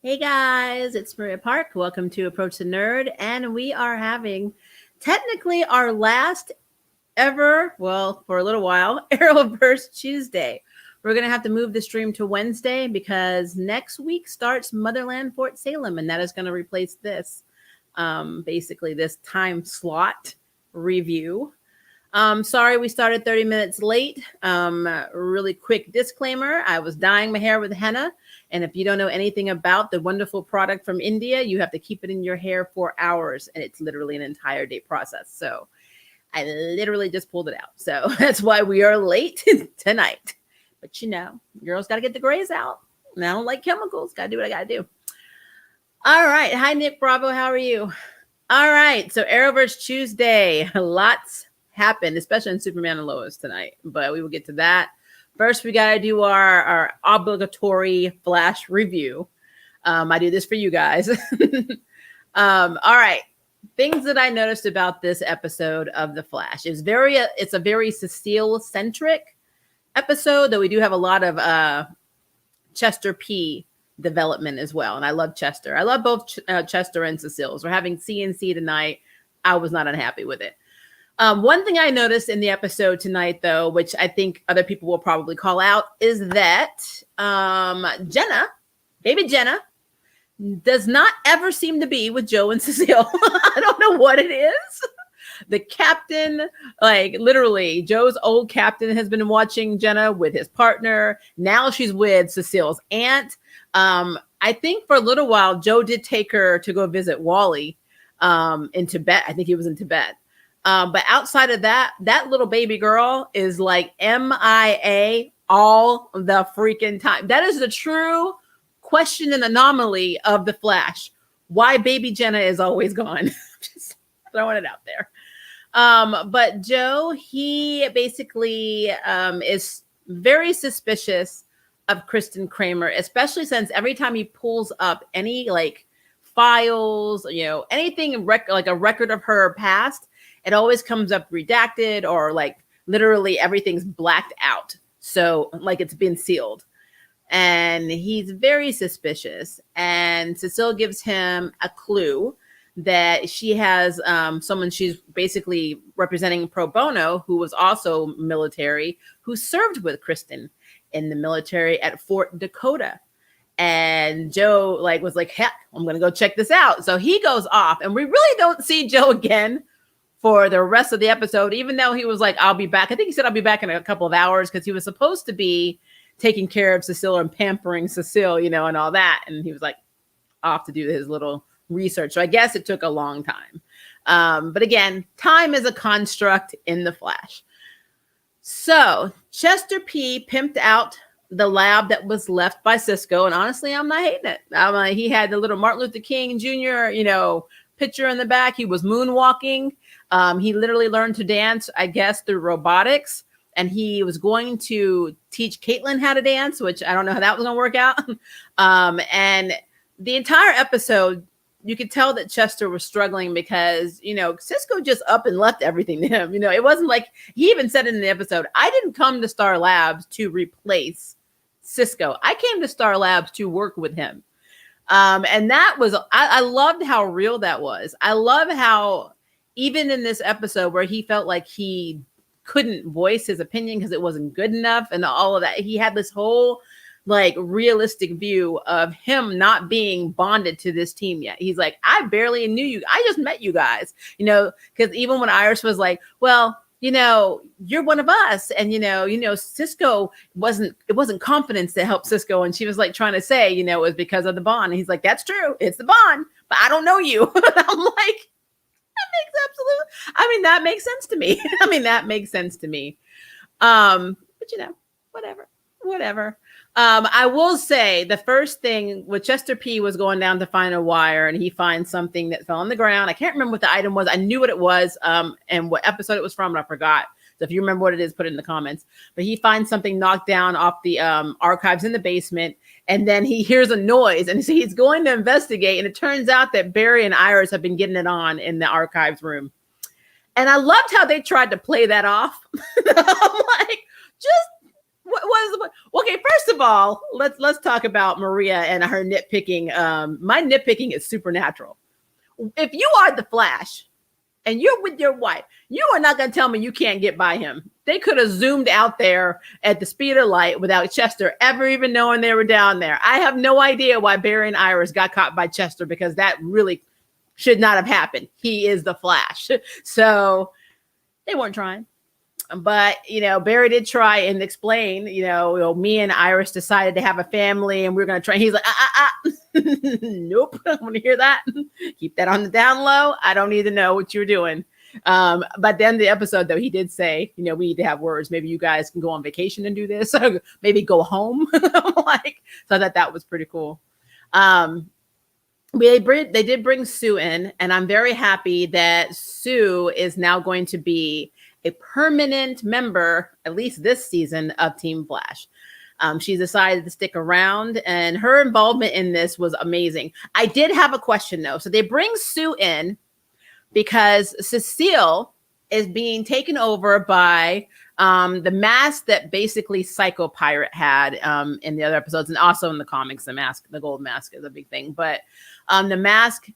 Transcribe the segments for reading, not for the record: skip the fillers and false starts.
Hey guys, it's Maria Park. Welcome to Approach the Nerd. And we are having technically our last ever, well, for a little while, Arrowverse Tuesday. We're going to have to move the stream to Wednesday because next week starts Motherland Fort Salem, and that is going to replace this, basically, this time slot review. Sorry, we started 30 minutes late. Really quick disclaimer, I was dyeing my hair with henna. And if you don't know anything about the wonderful product from India, you have to keep it in your hair for hours. And it's literally an entire day process. So I literally just pulled it out. So that's why we are late tonight. But girls got to get the grays out. And I don't like chemicals. Got to do what I got to do. All right. Hi, Nick Bravo. How are you? All right. So Arrowverse Tuesday. Lots happened, especially in Superman and Lois tonight. But we will get to that. First, we got to do our obligatory Flash review. I do this for you guys. All right. Things that I noticed about this episode of The Flash. It's a very Cecile-centric episode, though we do have a lot of Chester P development as well. And I love Chester. I love both Chester and Cecile. So we're having CNC tonight. I was not unhappy with it. One thing I noticed in the episode tonight, though, which I think other people will probably call out, is that Jenna, baby Jenna, does not ever seem to be with Joe and Cecile. I don't know what it is. The captain, like literally, Joe's old captain has been watching Jenna with his partner. Now she's with Cecile's aunt. I think for a little while, Joe did take her to go visit Wally in Tibet. I think he was in Tibet. But outside of that, that little baby girl is like MIA all the freaking time. That is the true question and anomaly of the Flash. Why baby Jenna is always gone. Just throwing it out there. But Joe, he basically is very suspicious of Kristen Kramer, especially since every time he pulls up any like files, anything like a record of her past, it always comes up redacted or like literally everything's blacked out. So like it's been sealed. And he's very suspicious. And Cecile gives him a clue that she has someone she's basically representing pro bono who was also military, who served with Kristen in the military at Fort Dakota. And Joe was like, heck, I'm going to go check this out. So he goes off and we really don't see Joe again for the rest of the episode, even though he was like, I'll be back. I think he said I'll be back in a couple of hours because he was supposed to be taking care of Cecile and pampering Cecile, and all that. And he was like off to do his little research. So I guess it took a long time. But again, time is a construct in the Flash. So Chester P pimped out the lab that was left by Cisco. And honestly, I'm not hating it. He had the little Martin Luther King Jr., picture in the back. He was moonwalking. He literally learned to dance, I guess, through robotics. And he was going to teach Caitlin how to dance, which I don't know how that was going to work out. And the entire episode, you could tell that Chester was struggling because, Cisco just up and left everything to him. It wasn't like he even said in the episode, I didn't come to Star Labs to replace Cisco. I came to Star Labs to work with him. And that was, I loved how real that was. I love how even in this episode where he felt like he couldn't voice his opinion because it wasn't good enough and all of that, he had this whole realistic view of him not being bonded to this team yet. He's like, I barely knew you. I just met you guys, because even when Iris was like, well, you're one of us. And, Cisco it wasn't confidence that helped Cisco. And she was like trying to say, it was because of the bond. And he's like, that's true. It's the bond, but I don't know you. I'm like, that makes sense to me. But whatever. I will say the first thing with Chester P was going down to find a wire and he finds something that fell on the ground. I can't remember what the item was. I knew what it was and what episode it was from, and I forgot. So if you remember what it is, put it in the comments. But he finds something knocked down off the archives in the basement, and then he hears a noise, and so he's going to investigate, and it turns out that Barry and Iris have been getting it on in the archives room. And I loved how they tried to play that off. I'm like, just Okay, first of all, let's talk about Maria and her nitpicking. My nitpicking is supernatural. If you are the Flash and you're with your wife, you are not going to tell me you can't get by him. They could have zoomed out there at the speed of light without Chester ever even knowing they were down there. I have no idea why Barry and Iris got caught by Chester, because that really should not have happened. He is the Flash. So they weren't trying. But, Barry did try and explain, me and Iris decided to have a family and we're going to try. He's like, nope. I want to hear that. Keep that on the down low. I don't need to know what you're doing. But then the episode, though, he did say, we need to have words. Maybe you guys can go on vacation and do this. Or maybe go home. So I thought that was pretty cool. They did bring Sue in, and I'm very happy that Sue is now going to be a permanent member, at least this season, of Team Flash. She's decided to stick around, and her involvement in this was amazing. I did have a question, though. So they bring Sue in because Cecile is being taken over by the mask that basically Psycho Pirate had in the other episodes, and also in the comics, the gold mask is a big thing. But the mask,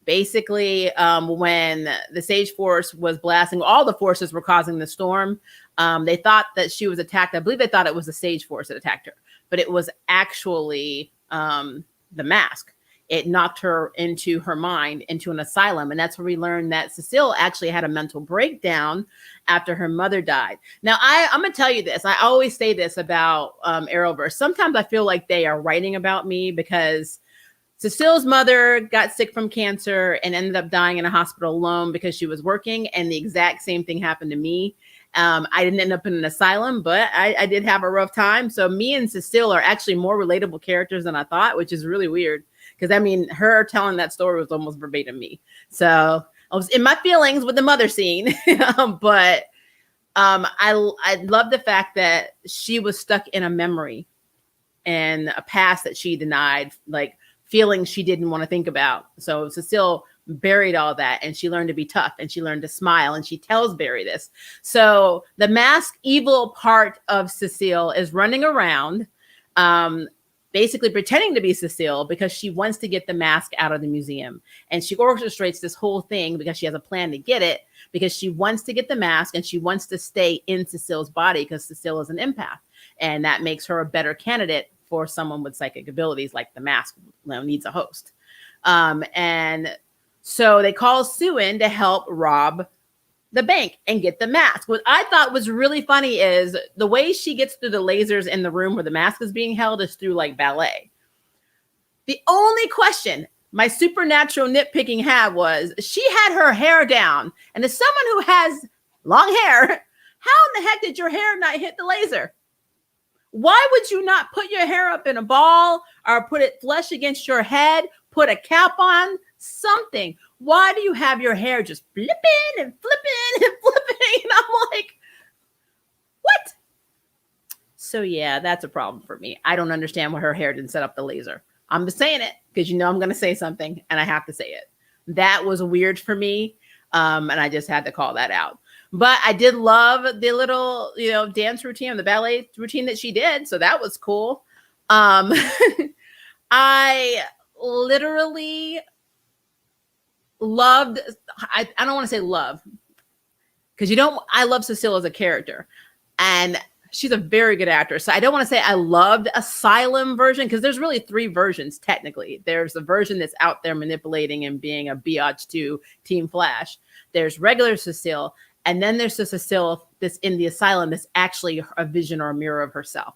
basically, when the Sage Force was blasting, all the forces were causing the storm. They thought that she was attacked. I believe they thought it was the Sage Force that attacked her, but it was actually the mask. It knocked her into her mind, into an asylum. And that's where we learned that Cecile actually had a mental breakdown after her mother died. Now, I'm going to tell you this. I always say this about Arrowverse. Sometimes I feel like they are writing about me, because Cecile's mother got sick from cancer and ended up dying in a hospital alone because she was working. And the exact same thing happened to me. I didn't end up in an asylum, but I did have a rough time. So me and Cecile are actually more relatable characters than I thought, which is really weird. Because, her telling that story was almost verbatim me. So I was in my feelings with the mother scene. But I love the fact that she was stuck in a memory and a past that she denied, like feelings she didn't want to think about. So Cecile buried all that, and she learned to be tough, and she learned to smile, and she tells Barry this. So the mask evil part of Cecile is running around, basically pretending to be Cecile because she wants to get the mask out of the museum. And she orchestrates this whole thing because she has a plan to get it, because she wants to get the mask and she wants to stay in Cecile's body because Cecile is an empath. And that makes her a better candidate for someone with psychic abilities, like the mask needs a host. And so they call Sue in to help rob the bank and get the mask. What I thought was really funny is the way she gets through the lasers in the room where the mask is being held is through like ballet. The only question my supernatural nitpicking had was she had her hair down. And as someone who has long hair, how in the heck did your hair not hit the laser? Why would you not put your hair up in a ball or put it flush against your head, put a cap on, something? Why do you have your hair just flipping and flipping and flipping? And I'm like, what? So yeah, that's a problem for me. I don't understand why her hair didn't set up the laser. I'm just saying it because I'm going to say something and I have to say it. That was weird for me. And I just had to call that out. But I did love the little, dance routine, the ballet routine that she did. So that was cool. I literally loved, I don't want to say love, because I love Cecile as a character, and she's a very good actress. So I don't want to say I loved Asylum version, because there's really 3 versions technically. There's the version that's out there manipulating and being a biatch to Team Flash. There's regular Cecile, and then there's the Cecile that's in the asylum that's actually a vision or a mirror of herself.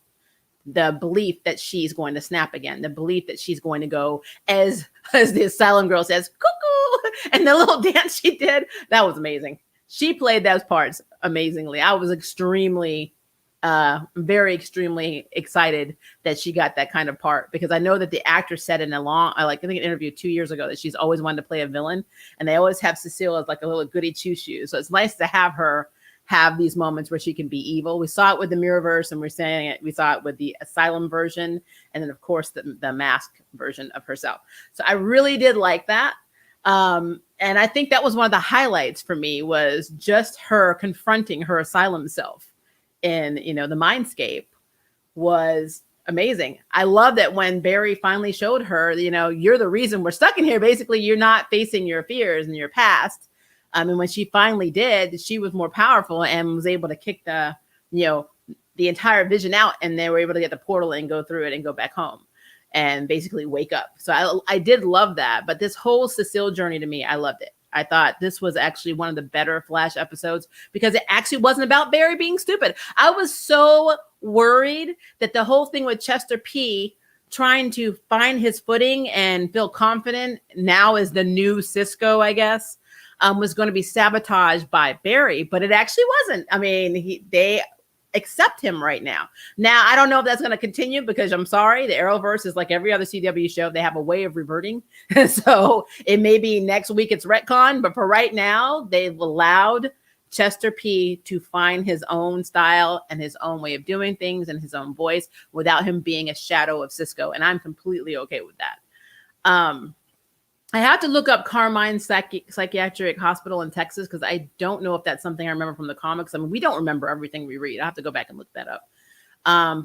The belief that she's going to snap again, the belief that she's going to go, as the asylum girl says, cuckoo, and the little dance she did, that was amazing. She played those parts amazingly. I was extremely excited that she got that kind of part, because I know that the actor said in I think an interview 2 years ago that she's always wanted to play a villain, and they always have Cecile as like a little goody two shoes. So it's nice to have her have these moments where she can be evil. We saw it with the Mirrorverse, and we saw it with the Asylum version, and then of course the mask version of herself. So I really did like that. And I think that was one of the highlights for me, was just her confronting her asylum self in, the Mindscape was amazing. I love that when Barry finally showed her, you're the reason we're stuck in here. Basically, you're not facing your fears and your past. And when she finally did, she was more powerful and was able to kick the entire vision out, and they were able to get the portal and go through it and go back home and basically wake up. So I did love that. But this whole Cecile journey, to me, I loved it. I thought this was actually one of the better Flash episodes because it actually wasn't about Barry being stupid. I was so worried that the whole thing with Chester P trying to find his footing and feel confident now as the new Cisco, I guess, was going to be sabotaged by Barry, but it actually wasn't. I mean, they accept him right now. Now, I don't know if that's going to continue because I'm sorry, the Arrowverse is like every other CW show. They have a way of reverting. So it may be next week it's retcon, but for right now, they've allowed Chester P to find his own style and his own way of doing things and his own voice without him being a shadow of Cisco. And I'm completely okay with that. I have to look up Carmine's psychiatric hospital in Texas because I don't know if that's something I remember from the comics. I mean, we don't remember everything we read. I have to go back and look that up.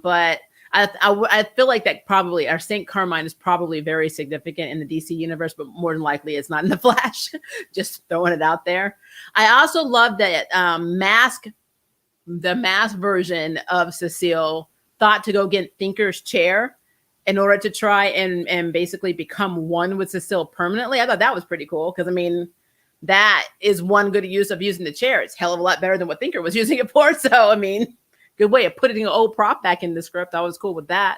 But I feel like that probably our St. Carmine is probably very significant in the DC universe, but more than likely it's not in the Flash. Just throwing it out there. I also love that the mask version of Cecile thought to go get Thinker's chair in order to try and basically become one with Cecile permanently. I thought that was pretty cool because, I mean, that is one good use of using the chair. It's a hell of a lot better than what Thinker was using it for. So, I mean, good way of putting an old prop back in the script. I was cool with that.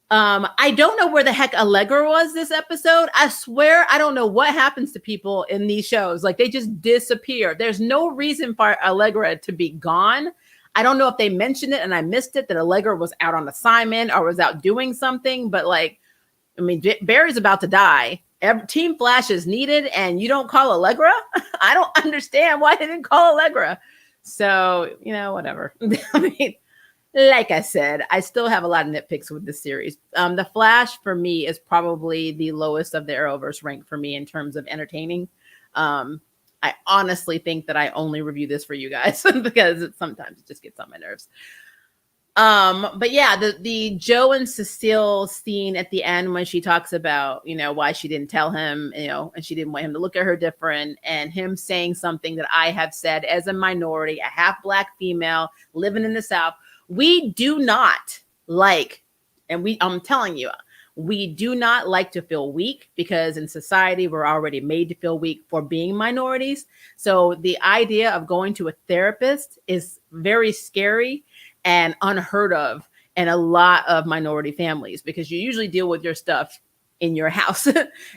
I don't know where the heck Allegra was this episode. I swear I don't know what happens to people in these shows. Like, they just disappear. There's no reason for Allegra to be gone. I don't know if they mentioned it and I missed it, that Allegra was out on assignment or was out doing something. But, like, I mean, Barry's about to die. Team Flash is needed and you don't call Allegra? I don't understand why they didn't call Allegra. So, whatever. I mean, like I said, I still have a lot of nitpicks with this series. The Flash, for me, is probably the lowest of the Arrowverse rank for me in terms of entertaining. I honestly think that I only review this for you guys because sometimes it just gets on my nerves. But yeah, the Joe and Cecile scene at the end when she talks about, why she didn't tell him, and she didn't want him to look at her different, and him saying something that I have said as a minority, a half Black female living in the South, we do not like, and I'm telling you, we do not like to feel weak because in society, we're already made to feel weak for being minorities. So the idea of going to a therapist is very scary and unheard of in a lot of minority families because you usually deal with your stuff in your house.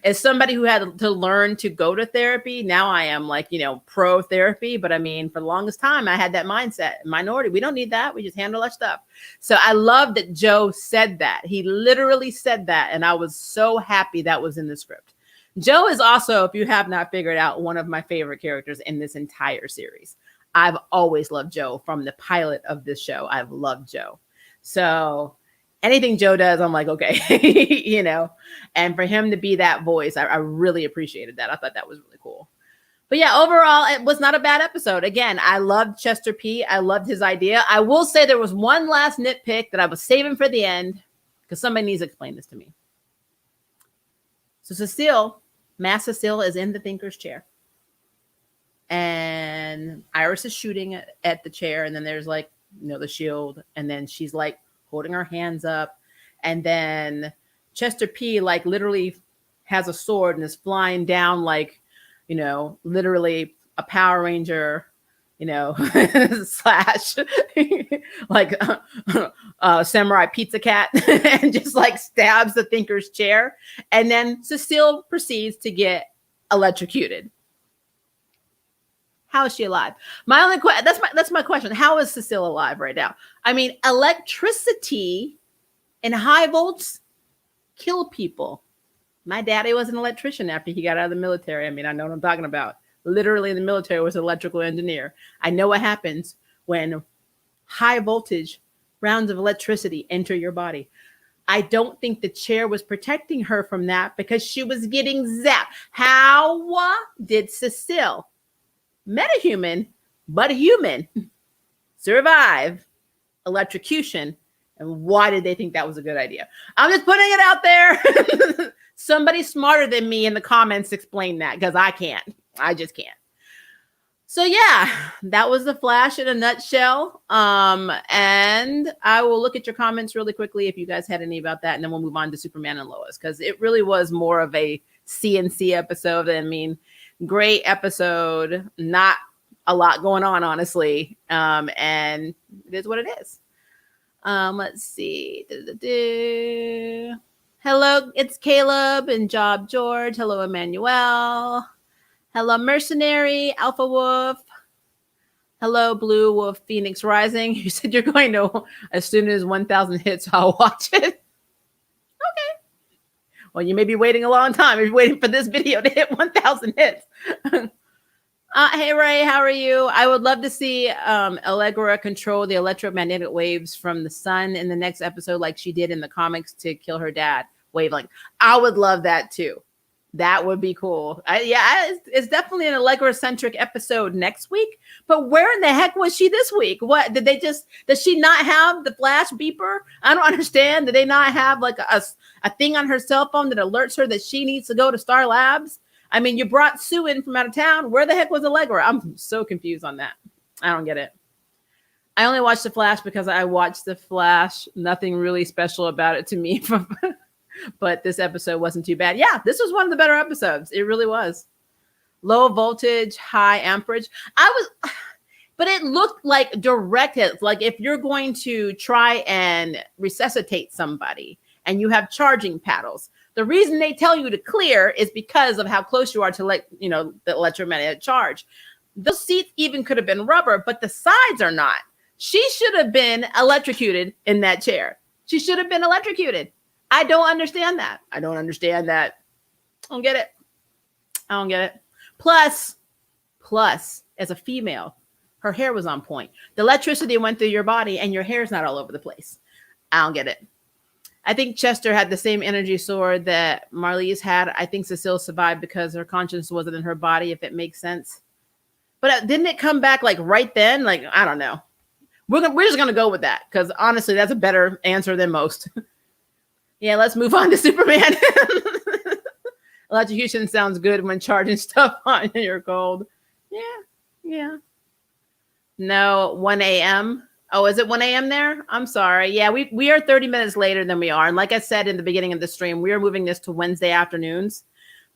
As somebody who had to learn to go to therapy, now I am like, pro therapy. But I mean, for the longest time, I had that mindset. Minority, we don't need that. We just handle our stuff. So I love that Joe said that. He literally said that. And I was so happy that was in the script. Joe is also, if you have not figured out, one of my favorite characters in this entire series. I've always loved Joe from the pilot of this show. I've loved Joe. So anything Joe does, I'm like, okay, and for him to be that voice, I really appreciated that. I thought that was really cool. But yeah, overall, it was not a bad episode. Again, I loved Chester P. I loved his idea. I will say there was one last nitpick that I was saving for the end because somebody needs to explain this to me. So Mass Cecile is in the Thinker's chair. And Iris is shooting at the chair. And then there's like, the shield. And then she's like, holding her hands up, and then Chester P like literally has a sword and is flying down like, literally a Power Ranger, slash like samurai pizza cat and just like stabs the Thinker's chair, and then Cecile proceeds to get electrocuted. How is she alive? My only that's my question. How is Cecile alive right now? I mean, electricity and high volts kill people. My daddy was an electrician after he got out of the military. I mean, I know what I'm talking about. Literally in the military was an electrical engineer. I know what happens when high voltage rounds of electricity enter your body. I don't think the chair was protecting her from that because she was getting zapped. How did Cecile, metahuman, but human, survive electrocution. And why did they think that was a good idea? I'm just putting it out there. Somebody smarter than me in the comments explain that, because I can't. I just can't. So yeah, that was the Flash in a nutshell. And I will look at your comments really quickly if you guys had any about that, and then we'll move on to Superman and Lois, because it really was more of a CNC episode. I mean, great episode, not a lot going on, honestly. And it is what it is. Let's see. Hello, it's Caleb and Job George. Hello, Emmanuel. Hello, Mercenary, Alpha Wolf. Hello, Blue Wolf, Phoenix Rising. You said you're going to, as soon as 1,000 hits, I'll watch it. Okay. Well, you may be waiting a long time if you're waiting for this video to hit 1,000 hits. Hey, Ray, how are you? I would love to see Allegra control the electromagnetic waves from the sun in the next episode, like she did in the comics to kill her dad, Wavelength. I would love that too. That would be cool. It's definitely an Allegra-centric episode next week. But where in the heck was she this week? What did they just? Does she not have the flash beeper? I don't understand. Did they not have like a thing on her cell phone that alerts her that she needs to go to Star Labs? I mean, you brought Sue in from out of town. Where the heck was Allegra? I'm so confused on that. I don't get it. I only watched The Flash because I watched The Flash. Nothing really special about it to me. But this episode wasn't too bad. Yeah, this was one of the better episodes. It really was. Low voltage, high amperage. But it looked like directed. Like if you're going to try and resuscitate somebody and you have charging paddles, the reason they tell you to clear is because of how close you are to the electromagnetic charge. Those seats even could have been rubber, but the sides are not. She should have been electrocuted in that chair. She should have been electrocuted. I don't understand that. I don't get it. I don't get it. Plus, as a female, her hair was on point. The electricity went through your body and your hair's not all over the place. I don't get it. I think Chester had the same energy sword that Marlize had. I think Cecile survived because her conscience wasn't in her body, if it makes sense. But didn't it come back like right then? Like, I don't know. We're just going to go with that because honestly, that's a better answer than most. Yeah, let's move on to Superman. Electrocution sounds good when charging stuff on your cold. Yeah. No, 1 a.m. Oh, is it 1 a.m. there? I'm sorry. Yeah, we are 30 minutes later than we are. And like I said in the beginning of the stream, we are moving this to Wednesday afternoons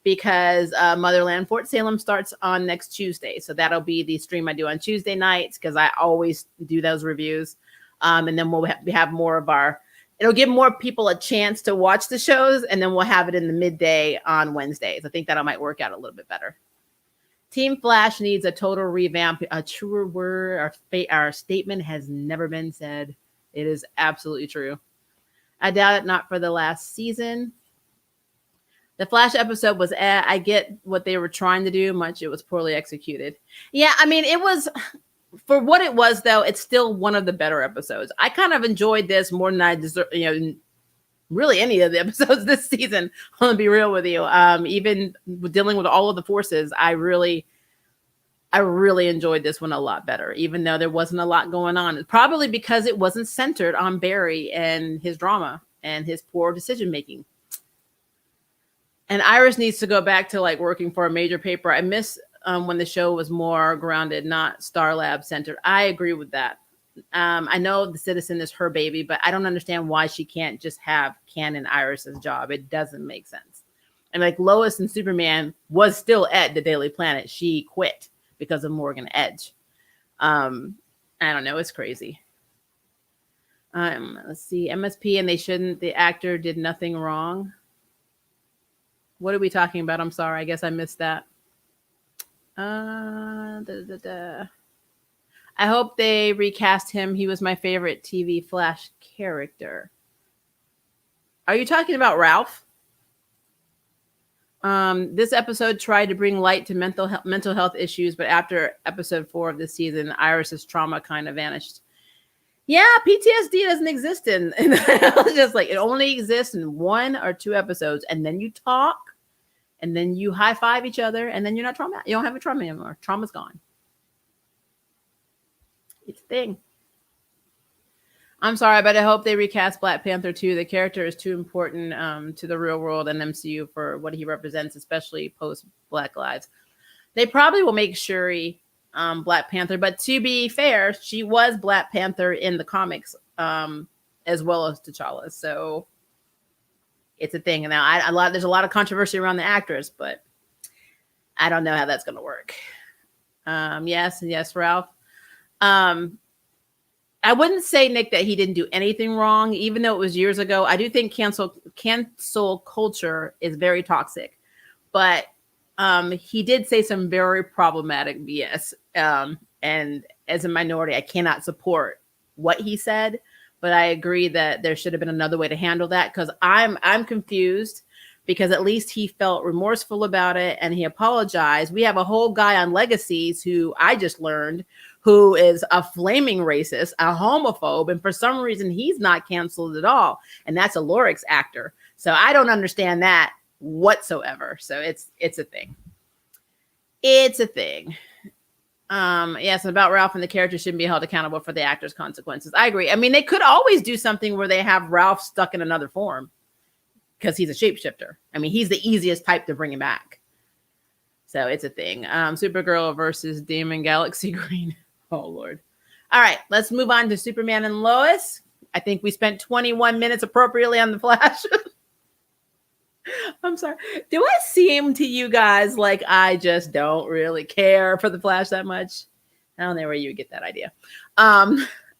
because Motherland Fort Salem starts on next Tuesday. So that'll be the stream I do on Tuesday nights because I always do those reviews. And then we'll have more of it'll give more people a chance to watch the shows. And then we'll have it in the midday on Wednesdays. I think that might work out a little bit better. Team Flash needs a total revamp. A truer word, our statement has never been said. It is absolutely true. I doubt it, not for the last season. The Flash episode was, I get what they were trying to do, much it was poorly executed. Yeah, I mean, it was, for what it was, though, it's still one of the better episodes. I kind of enjoyed this more than I deserve, really any of the episodes this season. I'm gonna be real with you. Even dealing with all of the forces, I really enjoyed this one a lot better, even though there wasn't a lot going on. Probably because it wasn't centered on Barry and his drama and his poor decision making. And Iris needs to go back to working for a major paper. I miss when the show was more grounded, not Star Lab centered. I agree with that. I know the Citizen is her baby, but I don't understand why she can't just have Canon Iris's job. It doesn't make sense. And Lois and Superman was still at the Daily Planet. She quit because of Morgan Edge. I don't know. It's crazy. Let's see. MSP and the actor did nothing wrong. What are we talking about? I'm sorry. I guess I missed that. I hope they recast him. He was my favorite TV Flash character. Are you talking about Ralph? This episode tried to bring light to mental health issues, but after episode 4 of this season, Iris's trauma kind of vanished. Yeah, PTSD doesn't exist in just it only exists in 1 or 2 episodes, and then you talk, and then you high five each other, and then you're not trauma. You don't have a trauma anymore. Trauma's gone. It's a thing. I'm sorry, but I hope they recast Black Panther too. The character is too important to the real world and MCU for what he represents, especially post Black Lives. They probably will make Shuri Black Panther, but to be fair, she was Black Panther in the comics as well as T'Challa. So it's a thing. Now, there's a lot of controversy around the actress, but I don't know how that's going to work. Yes, Ralph. I wouldn't say, Nick, that he didn't do anything wrong, even though it was years ago. I do think cancel culture is very toxic, but he did say some very problematic BS. And as a minority, I cannot support what he said, but I agree that there should have been another way to handle that, because I'm confused, because at least he felt remorseful about it and he apologized. We have a whole guy on Legacies who I just learned who is a flaming racist, a homophobe, and for some reason he's not canceled at all. And that's a Lorax actor. So I don't understand that whatsoever. So it's a thing. It's a thing. Yes, about Ralph, and the character shouldn't be held accountable for the actor's consequences. I agree. I mean, they could always do something where they have Ralph stuck in another form because he's a shapeshifter. I mean, he's the easiest type to bring him back. So it's a thing. Supergirl versus Demon Galaxy Green. Oh, Lord. All right, let's move on to Superman and Lois. I think we spent 21 minutes appropriately on the Flash. I'm sorry. Do I seem to you guys like I just don't really care for the Flash that much? I don't know where you would get that idea. All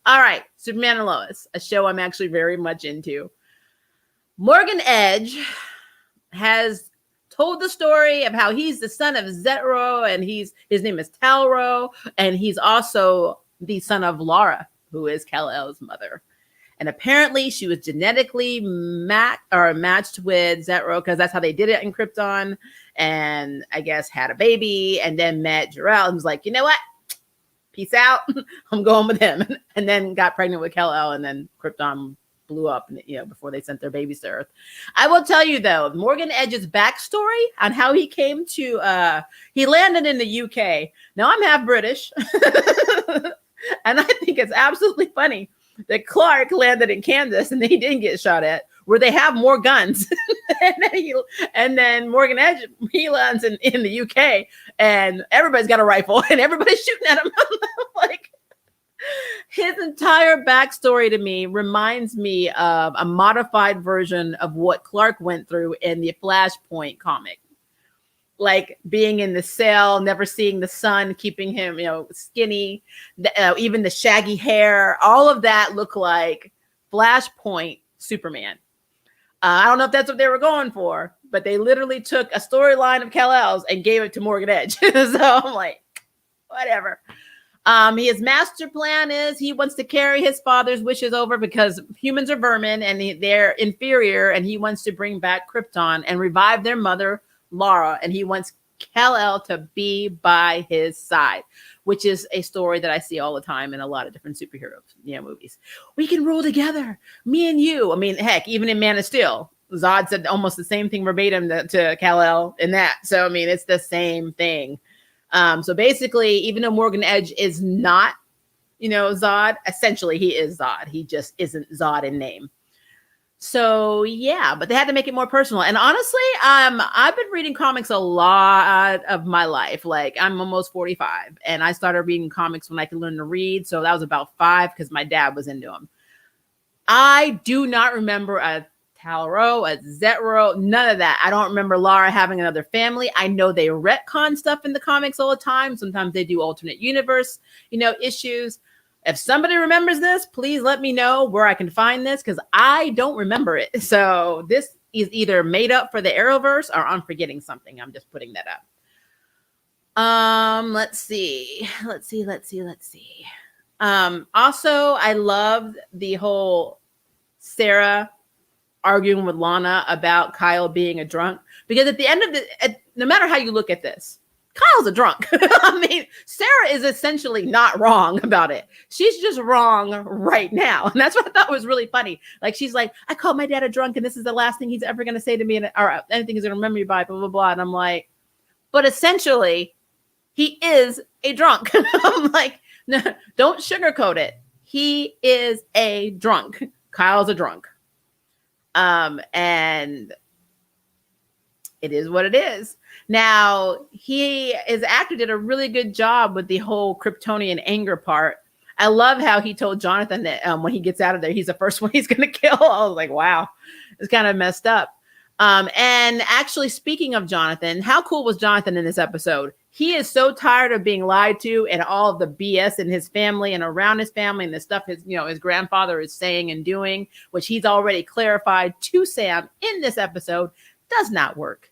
right, Superman and Lois, a show I'm actually very much into. Morgan Edge has told the story of how he's the son of Zet-Ro, and his name is Tal-Ro, and he's also the son of Lara, who is Kal-El's mother. And apparently she was genetically matched with Zet-Ro, because that's how they did it in Krypton, and I guess had a baby, and then met Jor-El and was like, you know what? Peace out. I'm going with him. And then got pregnant with Kal-El, and then Krypton blew up, before they sent their babies to Earth. I will tell you though, Morgan Edge's backstory on how he came to, he landed in the UK. Now I'm half British, and I think it's absolutely funny that Clark landed in Kansas and he didn't get shot at, where they have more guns. and then Morgan Edge, he lands in the UK, and everybody's got a rifle and everybody's shooting at him. Like, his entire backstory to me reminds me of a modified version of what Clark went through in the Flashpoint comic. Like being in the cell, never seeing the sun, keeping him, skinny, even the shaggy hair, all of that looked like Flashpoint Superman. I don't know if that's what they were going for, but they literally took a storyline of Kal-El's and gave it to Morgan Edge. So I'm like, whatever. His master plan is he wants to carry his father's wishes over, because humans are vermin and they're inferior, and he wants to bring back Krypton and revive their mother, Lara, and he wants Kal-El to be by his side, which is a story that I see all the time in a lot of different superhero movies. We can rule together, me and you. I mean, heck, even in Man of Steel, Zod said almost the same thing verbatim to Kal-El in that. So, I mean, it's the same thing. So basically, even though Morgan Edge is not, Zod, essentially he is Zod. He just isn't Zod in name. So yeah, but they had to make it more personal. And honestly, I've been reading comics a lot of my life. Like, I'm almost 45, and I started reading comics when I could learn to read. So that was about 5, because my dad was into them. I do not remember a Tal-Ro, a Zet-Ro, none of that. I don't remember Lara having another family. I know they retcon stuff in the comics all the time. Sometimes they do alternate universe, issues. If somebody remembers this, please let me know where I can find this, because I don't remember it. So this is either made up for the Arrowverse or I'm forgetting something. I'm just putting that up. Let's see. Also, I loved the whole Sarah arguing with Lana about Kyle being a drunk, because at the end of no matter how you look at this, Kyle's a drunk. I mean, Sarah is essentially not wrong about it. She's just wrong right now. And that's what I thought was really funny. Like, she's like, I called my dad a drunk, and this is the last thing he's ever going to say to me, or anything he's going to remember me by, blah, blah, blah. And I'm like, but essentially, he is a drunk. I'm like, no, don't sugarcoat it. He is a drunk. Kyle's a drunk. And it is what it is. Now, his actor did a really good job with the whole Kryptonian anger part. I love how he told Jonathan that when he gets out of there, he's the first one he's going to kill. I was like, wow, it's kind of messed up. And actually, speaking of Jonathan, how cool was Jonathan in this episode? He is so tired of being lied to and all of the BS in his family and around his family and the stuff his grandfather is saying and doing, which he's already clarified to Sam in this episode, does not work.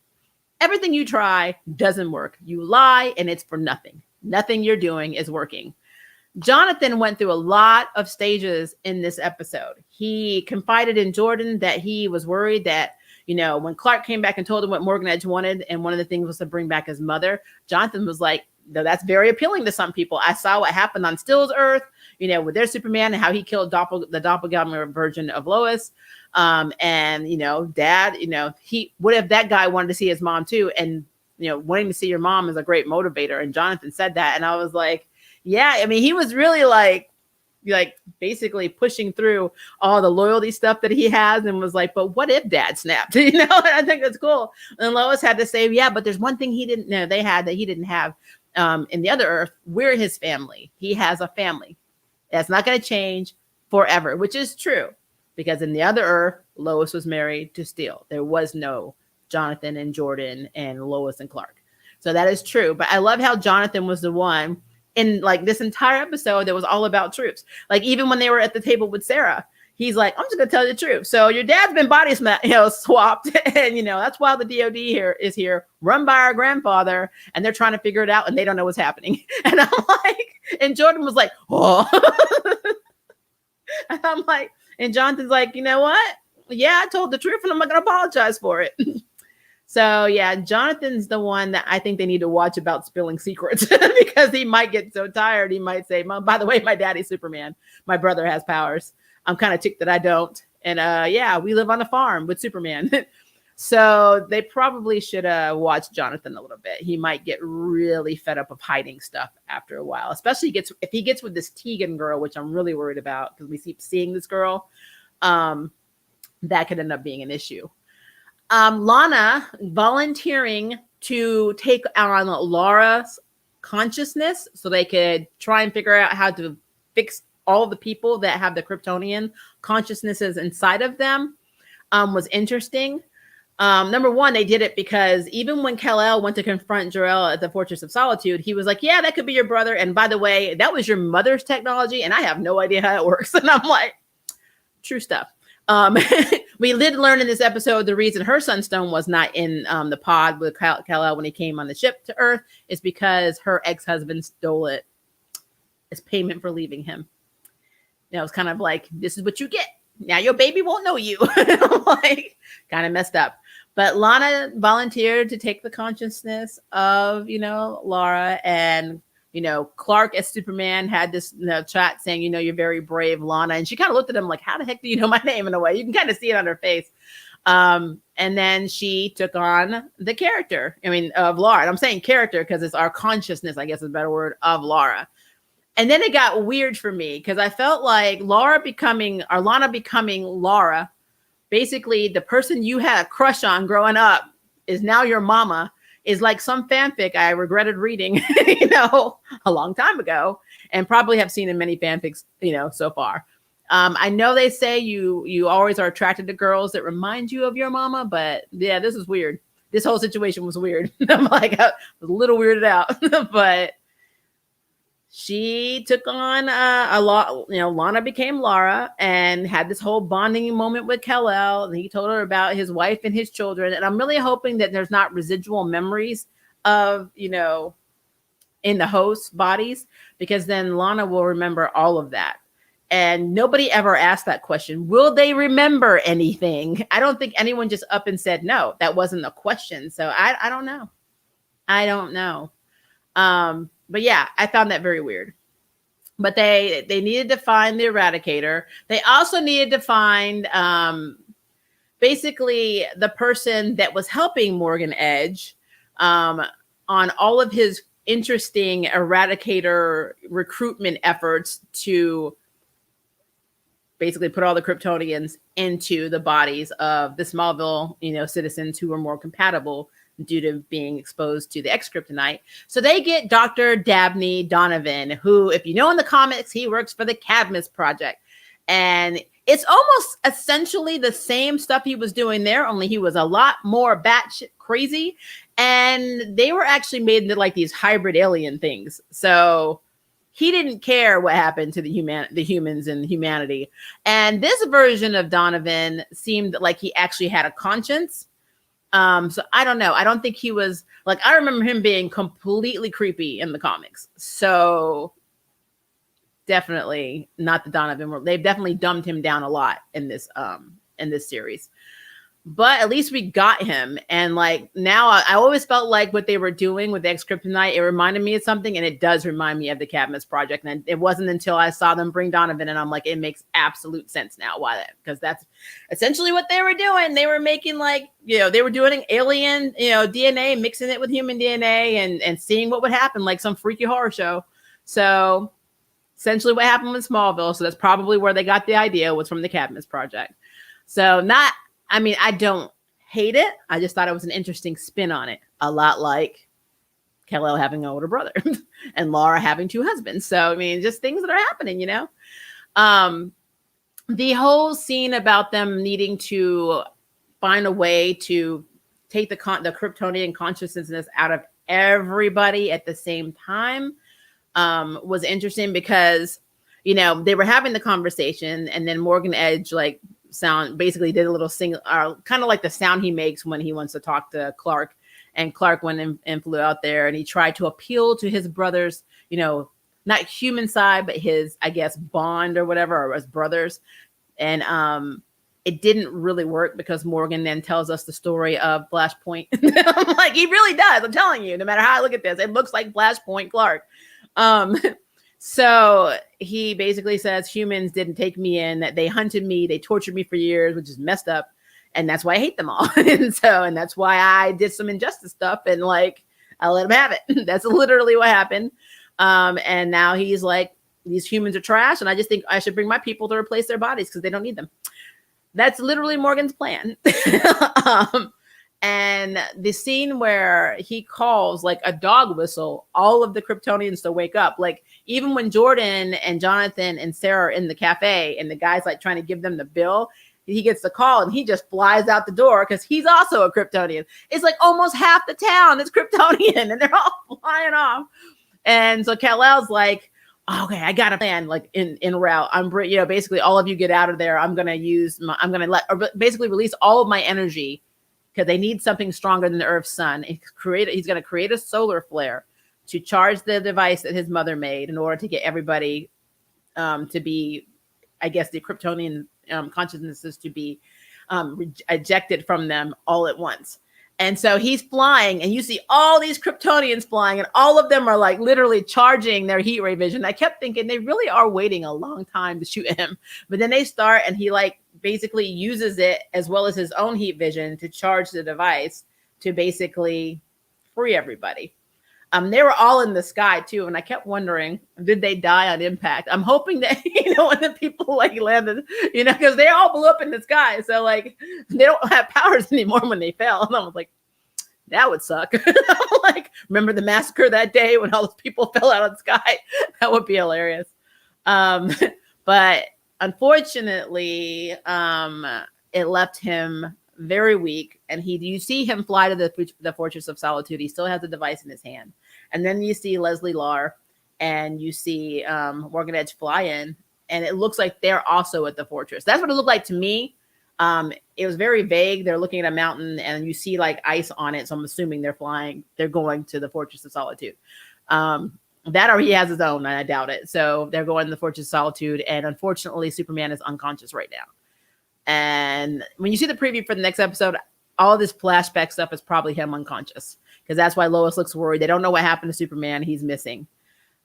Everything you try doesn't work. You lie and it's for nothing. Nothing you're doing is working. Jonathan went through a lot of stages in this episode. He confided in Jordan that he was worried that, when Clark came back and told him what Morgan Edge wanted, and one of the things was to bring back his mother, Jonathan was like, no, that's very appealing to some people. I saw what happened on Still's Earth, with their Superman and how he killed the doppelganger version of Lois. And, Dad, what if that guy wanted to see his mom too? And, wanting to see your mom is a great motivator. And Jonathan said that. And I was like, yeah, I mean, he was really like basically pushing through all the loyalty stuff that he has and was like, but what if Dad snapped? And I think that's cool. And Lois had to say, yeah, but there's one thing he didn't know they had that he didn't have in the other Earth. We're his family. He has a family. That's not going to change forever, which is true because in the other Earth, Lois was married to Steele. There was no Jonathan and Jordan and Lois and Clark. So that is true. But I love how Jonathan was the one in like this entire episode that was all about truths. Like even when they were at the table with Sarah, he's like, I'm just gonna tell you the truth. So your dad's been body swapped, and that's why the DOD is here, run by our grandfather, and they're trying to figure it out, and they don't know what's happening. And I'm like, and Jordan was like, oh, and I'm like, and Jonathan's like, you know what? Yeah, I told the truth, and I'm not gonna apologize for it. So yeah, Jonathan's the one that I think they need to watch about spilling secrets because he might get so tired. He might say, Mom, by the way, my daddy's Superman. My brother has powers. I'm kind of ticked that I don't. And yeah, we live on a farm with Superman. So they probably should watch Jonathan a little bit. He might get really fed up of hiding stuff after a while, especially if he gets with this Tegan girl, which I'm really worried about because we keep seeing this girl. That could end up being an issue. Lana volunteering to take on Laura's consciousness so they could try and figure out how to fix all the people that have the Kryptonian consciousnesses inside of them was interesting. Number one, they did it because even when Kal-El went to confront Jor-El at the Fortress of Solitude, he was like, yeah, that could be your brother. And by the way, that was your mother's technology. And I have no idea how it works. And I'm like, true stuff. We did learn in this episode the reason her Sunstone was not in the pod with Kal-El when he came on the ship to Earth is because her ex-husband stole it as payment for leaving him. It was kind of like, this is what you get. Now your baby won't know you. Like, kind of messed up. But Lana volunteered to take the consciousness of, Laura, and Clark as Superman had this chat saying, you're very brave, Lana. And she kind of looked at him like, how the heck do you know my name in a way? You can kind of see it on her face. And then she took on the character, of Laura. And I'm saying character because it's our consciousness, I guess is a better word, of Laura. And then it got weird for me because I felt like Lana becoming Laura, basically the person you had a crush on growing up is now your mama, is like some fanfic I regretted reading, a long time ago, and probably have seen in many fanfics, so far. I know they say you always are attracted to girls that remind you of your mama, but yeah, this is weird. This whole situation was weird. I'm like, I was a little weirded out, but she took on a lot. Lana became Laura and had this whole bonding moment with Kal-El, and he told her about his wife and his children. And I'm really hoping that there's not residual memories of, in the host bodies, because then Lana will remember all of that. And nobody ever asked that question. Will they remember anything? I don't think anyone just up and said, no, that wasn't a question. So I don't know. I don't know. But yeah, I found that very weird. But they needed to find the Eradicator. They also needed to find basically the person that was helping Morgan Edge on all of his interesting Eradicator recruitment efforts to basically put all the Kryptonians into the bodies of the Smallville, citizens who were more compatible due to being exposed to the X-Kryptonite. So they get Dr. Dabney Donovan, who, if you know in the comics, he works for the Cadmus Project. And it's almost essentially the same stuff he was doing there, only he was a lot more batshit crazy. And they were actually made into like these hybrid alien things. So he didn't care what happened to the humans and humanity. And this version of Donovan seemed like he actually had a conscience. So I don't know. I don't think he was like, I remember him being completely creepy in the comics. So definitely not the Donovan. They've definitely dumbed him down a lot in this series. But at least we got him. And like now I always felt like what they were doing with the X-Kryptonite, it reminded me of something, and it does remind me of the Cadmus Project. And it wasn't until I saw them bring Donovan and I'm like, it makes absolute sense now. Why that? Because that's essentially what they were doing. They were making like, they were doing alien, DNA, mixing it with human DNA and seeing what would happen, like some freaky horror show. So essentially what happened with Smallville. So that's probably where they got the idea, was from the Cadmus Project. So I don't hate it. I just thought it was an interesting spin on it. A lot like Kal-El having an older brother and Laura having two husbands. So, just things that are happening, The whole scene about them needing to find a way to take the Kryptonian consciousness out of everybody at the same time was interesting because, they were having the conversation and then Morgan Edge, basically did a little single, kind of like the sound he makes when he wants to talk to Clark. And Clark went and flew out there and he tried to appeal to his brother's, not human side, but his, I guess, bond or whatever, or his brothers. And it didn't really work because Morgan then tells us the story of Flashpoint. I'm like, he really does. I'm telling you, no matter how I look at this, it looks like Flashpoint Clark. So he basically says humans didn't take me in, that they hunted me, they tortured me for years, which is messed up. And that's why I hate them all. and that's why I did some injustice stuff and I let him have it. That's literally what happened. And now he's like, these humans are trash. And I just think I should bring my people to replace their bodies because they don't need them. That's literally Morgan's plan. And the scene where he calls like a dog whistle, all of the Kryptonians to wake up. Like even when Jordan and Jonathan and Sarah are in the cafe and the guy's like trying to give them the bill, he gets the call and he just flies out the door because he's also a Kryptonian. It's like almost half the town is Kryptonian and they're all flying off. And so Kal-El's like, okay, I got a plan, like in route. I'm, basically all of you get out of there. I'm going to basically release all of my energy because they need something stronger than the Earth's sun. He's going to create a solar flare to charge the device that his mother made in order to get everybody to be, I guess, the Kryptonian consciousnesses to be ejected from them all at once. And so he's flying and you see all these Kryptonians flying and all of them are like literally charging their heat ray vision. I kept thinking they really are waiting a long time to shoot him. But then they start and he basically uses it as well as his own heat vision to charge the device to basically free everybody. They were all in the sky too. And I kept wondering, did they die on impact? I'm hoping that, when the people landed, because they all blew up in the sky. So they don't have powers anymore when they fell. And I was like, that would suck. Remember the massacre that day when all those people fell out of the sky? That would be hilarious. But unfortunately, it left him very weak, and you see him fly to the Fortress of Solitude. He still has the device in his hand, and then you see Leslie Lar and you see Morgan Edge fly in, and it looks like they're also at the fortress. That's what it looked like to me. It was very vague. They're looking at a mountain, and you see ice on it, so I'm assuming they're going to the Fortress of Solitude. That or he has his own, and I doubt it. So they're going to the Fortress of Solitude, and unfortunately, Superman is unconscious right now. And when you see the preview for the next episode, all this flashback stuff is probably him unconscious because that's why Lois looks worried. They don't know what happened to Superman. He's missing.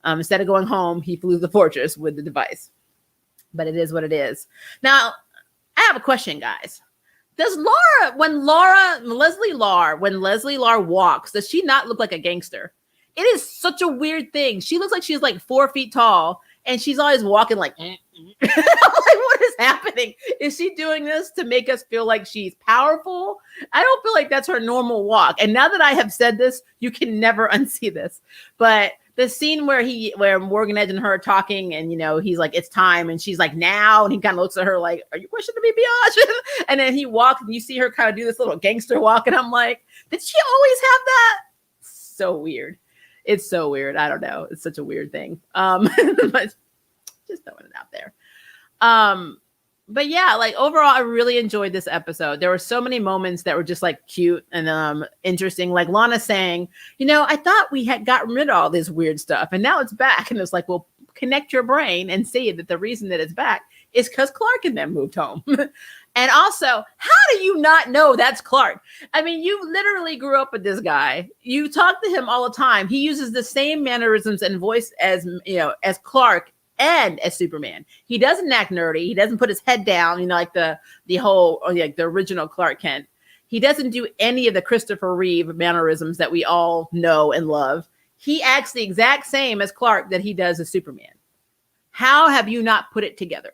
Instead of going home, he flew to the fortress with the device. But it is what it is. Now, I have a question, guys. Does when Leslie Lar walks, does she not look like a gangster? It is such a weird thing. She looks like she's 4 feet tall and she's always walking like, I'm like, what is is happening? Is she doing this to make us feel like she's powerful? I don't feel like that's her normal walk. And now that I have said this, you can never unsee this. But the scene where Morgan Edge and her are talking, and he's like, it's time, and she's like, now, and he kind of looks at her like, are you questioning me, Biatch? And then he walks, and you see her kind of do this little gangster walk, and I'm like, did she always have that? So weird. It's so weird. I don't know. It's such a weird thing. But just throwing it out there. But yeah, like overall, I really enjoyed this episode. There were so many moments that were just like cute and interesting. Like Lana saying, I thought we had gotten rid of all this weird stuff and now it's back. And it's like, well, connect your brain and see that the reason that it's back is because Clark and them moved home. And also, how do you not know that's Clark? I mean, you literally grew up with this guy. You talk to him all the time. He uses the same mannerisms and voice as Clark and as Superman. He doesn't act nerdy. He doesn't put his head down, like the whole, like the original Clark Kent. He doesn't do any of the Christopher Reeve mannerisms that we all know and love. He acts the exact same as Clark that he does as Superman. How have you not put it together?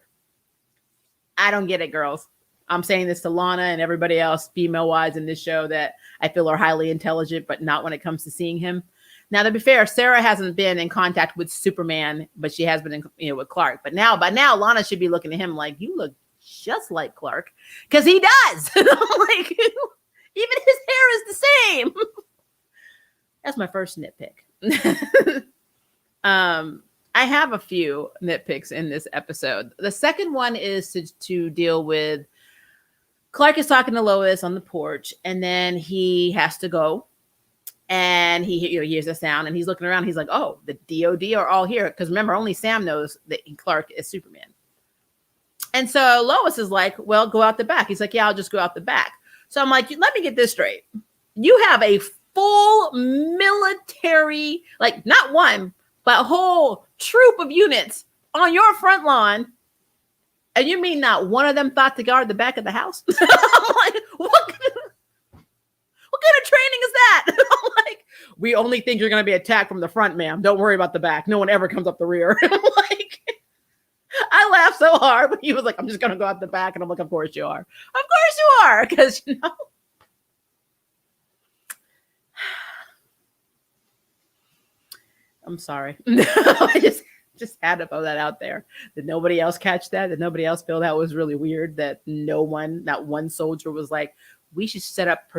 I don't get it, girls. I'm saying this to Lana and everybody else, female-wise in this show, that I feel are highly intelligent, but not when it comes to seeing him. Now, to be fair, Sarah hasn't been in contact with Superman, but she has been with Clark. But by now, Lana should be looking at him like, you look just like Clark, because he does. Like, even his hair is the same. That's my first nitpick. I have a few nitpicks in this episode. The second one is to deal with Clark is talking to Lois on the porch, and then he has to go. And he hears a sound, and he's looking around. He's like, oh, the DOD are all here. Because remember, only Sam knows that Clark is Superman. And so Lois is like, well, go out the back. He's like, yeah, I'll just go out the back. So I'm like, let me get this straight. You have a full military, like not one, but a whole troop of units on your front lawn. And you mean not one of them thought to guard the back of the house? I'm like, what kind of training is that? I'm like, we only think you're going to be attacked from the front, ma'am. Don't worry about the back. No one ever comes up the rear. I'm like, I laughed so hard when he was like, I'm just going to go out the back. And I'm like, of course you are. Of course you are. Because, I'm sorry. I just had to throw that out there. Did nobody else catch that? Did nobody else feel that was really weird? That not one soldier was like, we should set up,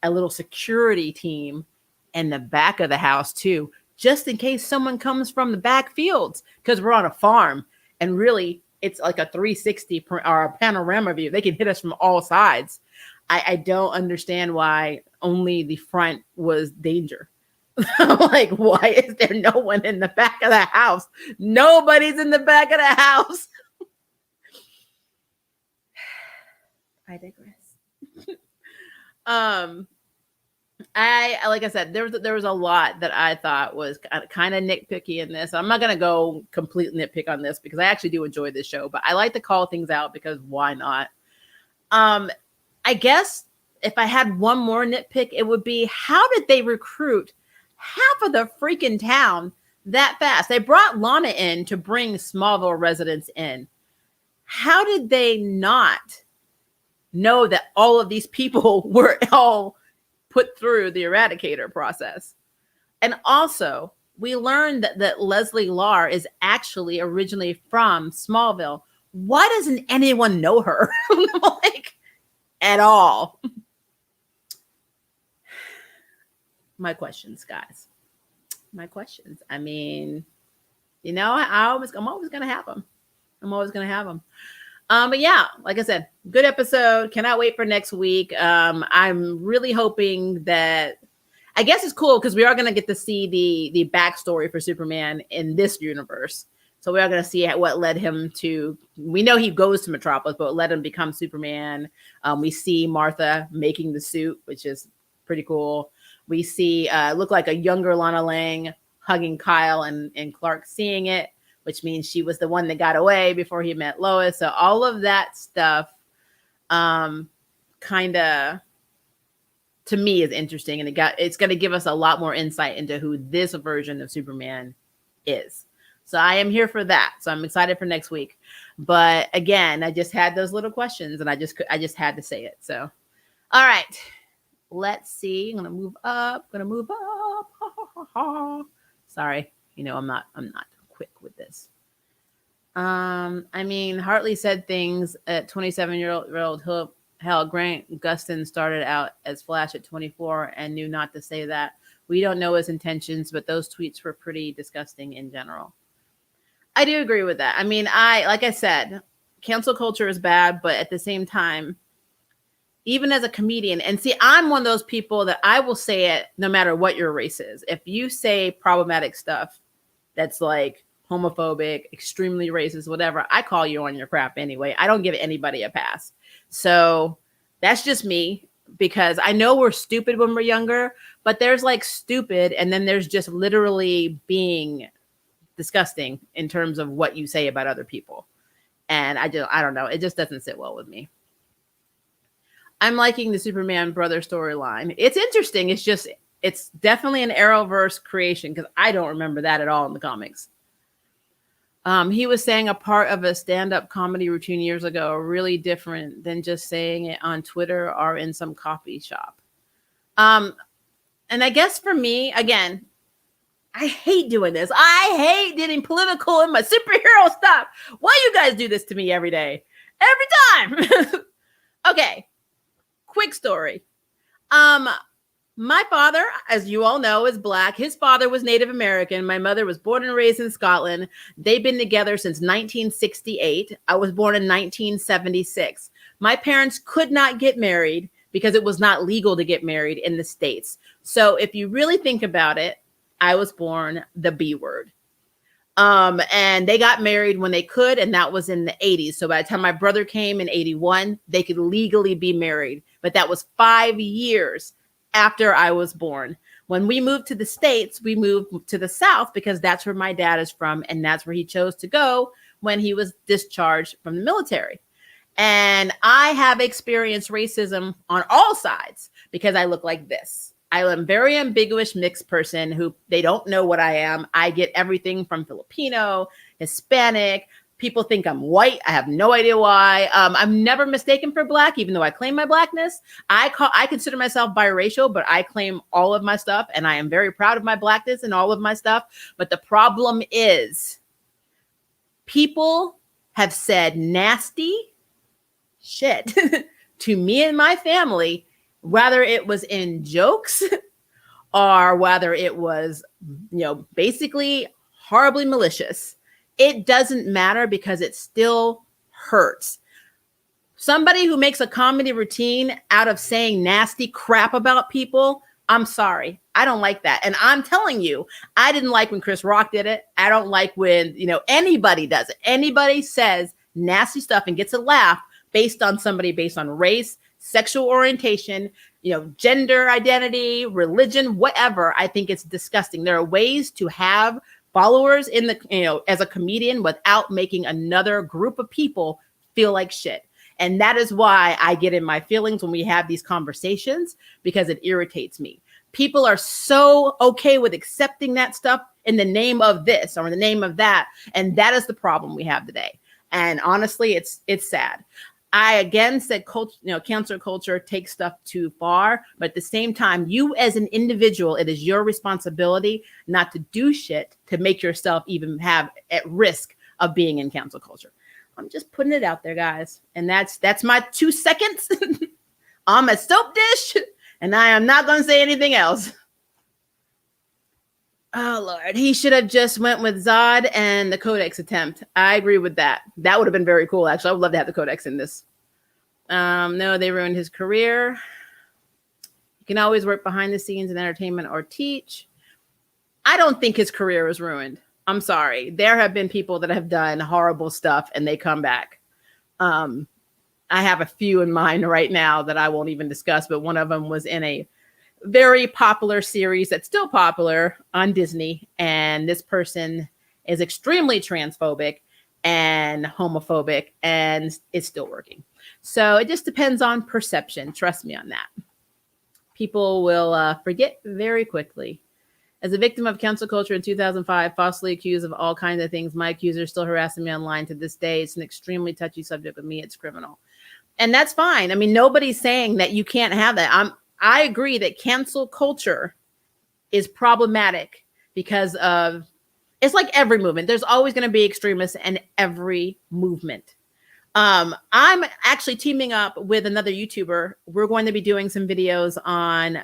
a little security team in the back of the house too, just in case someone comes from the back fields, because we're on a farm and really it's like a 360 or a panorama view. They can hit us from all sides. I don't understand why only the front was danger. Like, why is there no one in the back of the house? Nobody's in the back of the house. I digress. Like I said, there was a lot that I thought was kind of nitpicky in this. I'm not gonna go complete nitpick on this because I actually do enjoy this show, but I like to call things out because why not? I guess if I had one more nitpick, it would be, how did they recruit half of the freaking town that fast? They brought Lana in to bring Smallville residents in. How did they not know that all of these people were all put through the Eradicator process? And also, we learned that Leslie Larr is actually originally from Smallville. Why doesn't anyone know her? Like, at all? My questions, guys. My questions. I mean, I'm always going to have them. But yeah, like I said, good episode. Cannot wait for next week. I'm really hoping that, I guess it's cool because we are going to get to see the backstory for Superman in this universe. So we are going to see what led him to, we know he goes to Metropolis, but what led him to become Superman. We see Martha making the suit, which is pretty cool. We see look like a younger Lana Lang hugging Kyle and Clark seeing it, which means she was the one that got away before he met Lois. So all of that stuff kind of, to me, is interesting. And it's going to give us a lot more insight into who this version of Superman is. So I am here for that. So I'm excited for next week. But again, I just had those little questions and I just had to say it. So, all right, let's see. I'm going to move up, Sorry. I'm not quick with this. I mean, Hartley said things at 27-year-old. Hell, Grant Gustin started out as Flash at 24 and knew not to say that. We don't know his intentions, but those tweets were pretty disgusting in general. I do agree with that. I mean, like I said, cancel culture is bad, but at the same time, even as a comedian, and see, I'm one of those people that I will say it no matter what your race is. If you say problematic stuff that's like homophobic, extremely racist, whatever, I call you on your crap anyway. I don't give anybody a pass. So that's just me, because I know we're stupid when we're younger, but there's like stupid, and then there's just literally being disgusting in terms of what you say about other people. And I don't know. It just doesn't sit well with me. I'm liking the Superman brother storyline. It's interesting. It's definitely an Arrowverse creation, because I don't remember that at all in the comics. He was saying a part of a stand-up comedy routine years ago, really different than just saying it on Twitter or in some coffee shop. And I guess for me, again, I hate doing this. I hate getting political in my superhero stuff. Why you guys do this to me every day? Every time. Okay. Quick story. My father, as you all know, is Black. His father was Native American. My mother was born and raised in Scotland. They've been together since 1968. I was born in 1976. My parents could not get married because it was not legal to get married in the States. So if you really think about it, I was born the B word. And they got married when they could, and that was in the 80s. So by the time my brother came in 81, they could legally be married. But that was 5 years after I was born. When we moved to the States, we moved to the South because that's where my dad is from, and that's where he chose to go when he was discharged from the military. And I have experienced racism on all sides because I look like this. I am a very ambiguous mixed person who they don't know what I am. I get everything from Filipino, Hispanic. People think I'm white. I have no idea why. I'm never mistaken for Black, even though I claim my Blackness. I consider myself biracial, but I claim all of my stuff, and I am very proud of my Blackness and all of my stuff. But the problem is, people have said nasty shit to me and my family, whether it was in jokes or whether it was, basically horribly malicious. It doesn't matter because it still hurts. Somebody who makes a comedy routine out of saying nasty crap about people, I'm sorry. I don't like that. And I'm telling you, I didn't like when Chris Rock did it. I don't like when, anybody does it. Anybody says nasty stuff and gets a laugh based on race, sexual orientation, gender identity, religion, whatever. I think it's disgusting. There are ways to have followers in the, as a comedian without making another group of people feel like shit. And that is why I get in my feelings when we have these conversations, because it irritates me. People are so okay with accepting that stuff in the name of this or in the name of that. And that is the problem we have today. And honestly, it's sad. I again said, cancel culture takes stuff too far, but at the same time, you as an individual, it is your responsibility not to do shit to make yourself even have at risk of being in cancel culture. I'm just putting it out there, guys. And that's my 2 seconds on my soap dish, and I am not going to say anything else. Oh, Lord. He should have just went with Zod and the Codex attempt. I agree with that. That would have been very cool, actually. I would love to have the Codex in this. No, they ruined his career. You can always work behind the scenes in entertainment or teach. I don't think his career is ruined. I'm sorry. There have been people that have done horrible stuff and they come back. I have a few in mind right now that I won't even discuss, but one of them was in a very popular series that's still popular on Disney. And this person is extremely transphobic and homophobic, and it's still working. So it just depends on perception. Trust me on that. People will forget very quickly. As a victim of cancel culture in 2005, falsely accused of all kinds of things, my accuser is still harassing me online to this day. It's an extremely touchy subject with me. It's criminal. And that's fine. I mean, nobody's saying that you can't have that. I agree that cancel culture is problematic because of, it's like every movement. There's always going to be extremists in every movement. I'm actually teaming up with another YouTuber. We're going to be doing some videos on,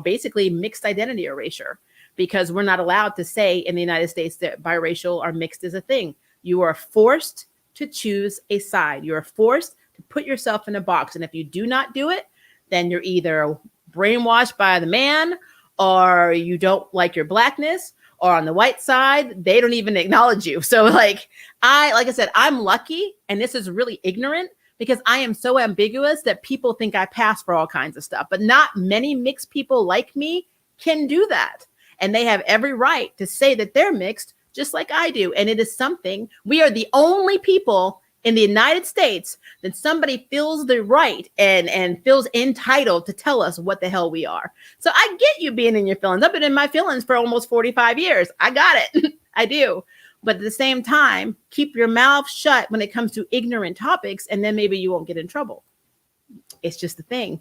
basically mixed identity erasure, because we're not allowed to say in the United States that biracial or mixed is a thing. You are forced to choose a side. You are forced to put yourself in a box. And if you do not do it, then you're either brainwashed by the man, or you don't like your blackness, or on the white side, they don't even acknowledge you. So like I said, I'm lucky, and this is really ignorant, because I am so ambiguous that people think I pass for all kinds of stuff, but not many mixed people like me can do that. And they have every right to say that they're mixed just like I do. And it is something, we are the only people in the United States that somebody feels the right and feels entitled to tell us what the hell we are. So I get you being in your feelings. I've been in my feelings for almost 45 years. I got it. I do. But at the same time, keep your mouth shut when it comes to ignorant topics, and then maybe you won't get in trouble. It's just the thing.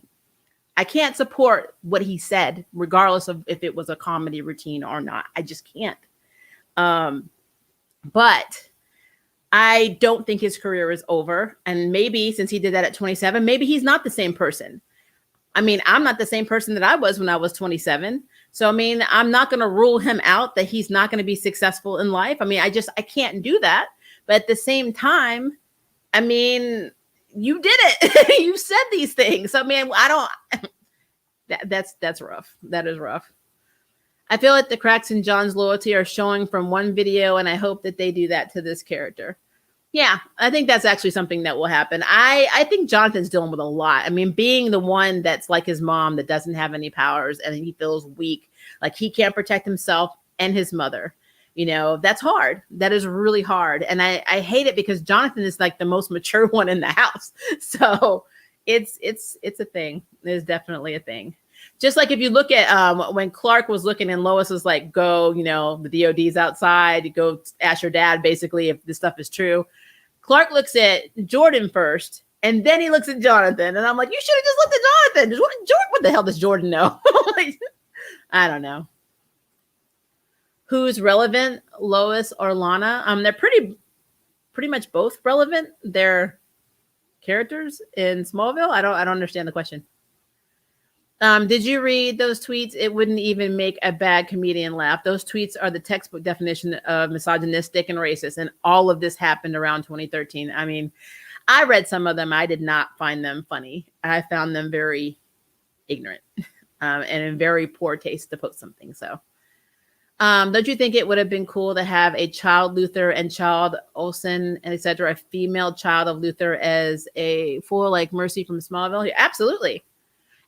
I can't support what he said, regardless of if it was a comedy routine or not. I just can't. But I don't think his career is over. And maybe since he did that at 27, maybe he's not the same person. I mean, I'm not the same person that I was when I was 27. So, I mean, I'm not going to rule him out that he's not going to be successful in life. I mean, I can't do that. But at the same time, I mean, you did it. You said these things. I mean, that's rough. That is rough. I feel like the cracks in John's loyalty are showing from one video, and I hope that they do that to this character. Yeah, I think that's actually something that will happen. I think Jonathan's dealing with a lot. I mean, being the one that's like his mom that doesn't have any powers, and he feels weak, like he can't protect himself and his mother. That's hard. That is really hard. And I hate it because Jonathan is like the most mature one in the house. So it's a thing. It's definitely a thing. Just like if you look at when Clark was looking and Lois was like, go, the DOD's outside, go ask your dad, basically, if this stuff is true. Clark looks at Jordan first, and then he looks at Jonathan. And I'm like, you should have just looked at Jonathan. What the hell does Jordan know? I don't know. Who's relevant, Lois or Lana? They're pretty much both relevant. They're characters in Smallville. I don't understand the question. Did you read those tweets? It wouldn't even make a bad comedian laugh. Those tweets are the textbook definition of misogynistic and racist. And all of this happened around 2013. I mean, I read some of them. I did not find them funny. I found them very ignorant and in very poor taste to post something. So don't you think it would have been cool to have a child Luthor and child Olsen and etc., a female child of Luthor as a full like Mercy from Smallville? Yeah, absolutely.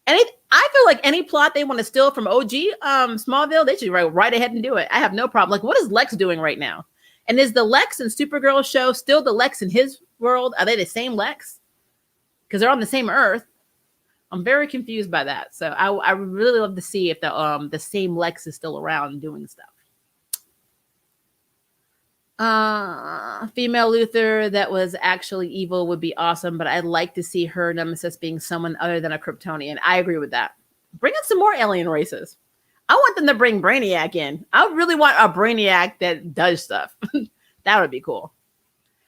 And I feel like any plot they want to steal from OG Smallville, they should go right ahead and do it. I have no problem. Like, what is Lex doing right now? And is the Lex in Supergirl show still the Lex in his world? Are they the same Lex? Because they're on the same Earth. I'm very confused by that. So I would really love to see if the same Lex is still around doing stuff. Female Luthor that was actually evil would be awesome, but I'd like to see her nemesis being someone other than a Kryptonian. I agree with that. Bring in some more alien races. I want them to bring Brainiac in. I really want a Brainiac that does stuff. That would be cool.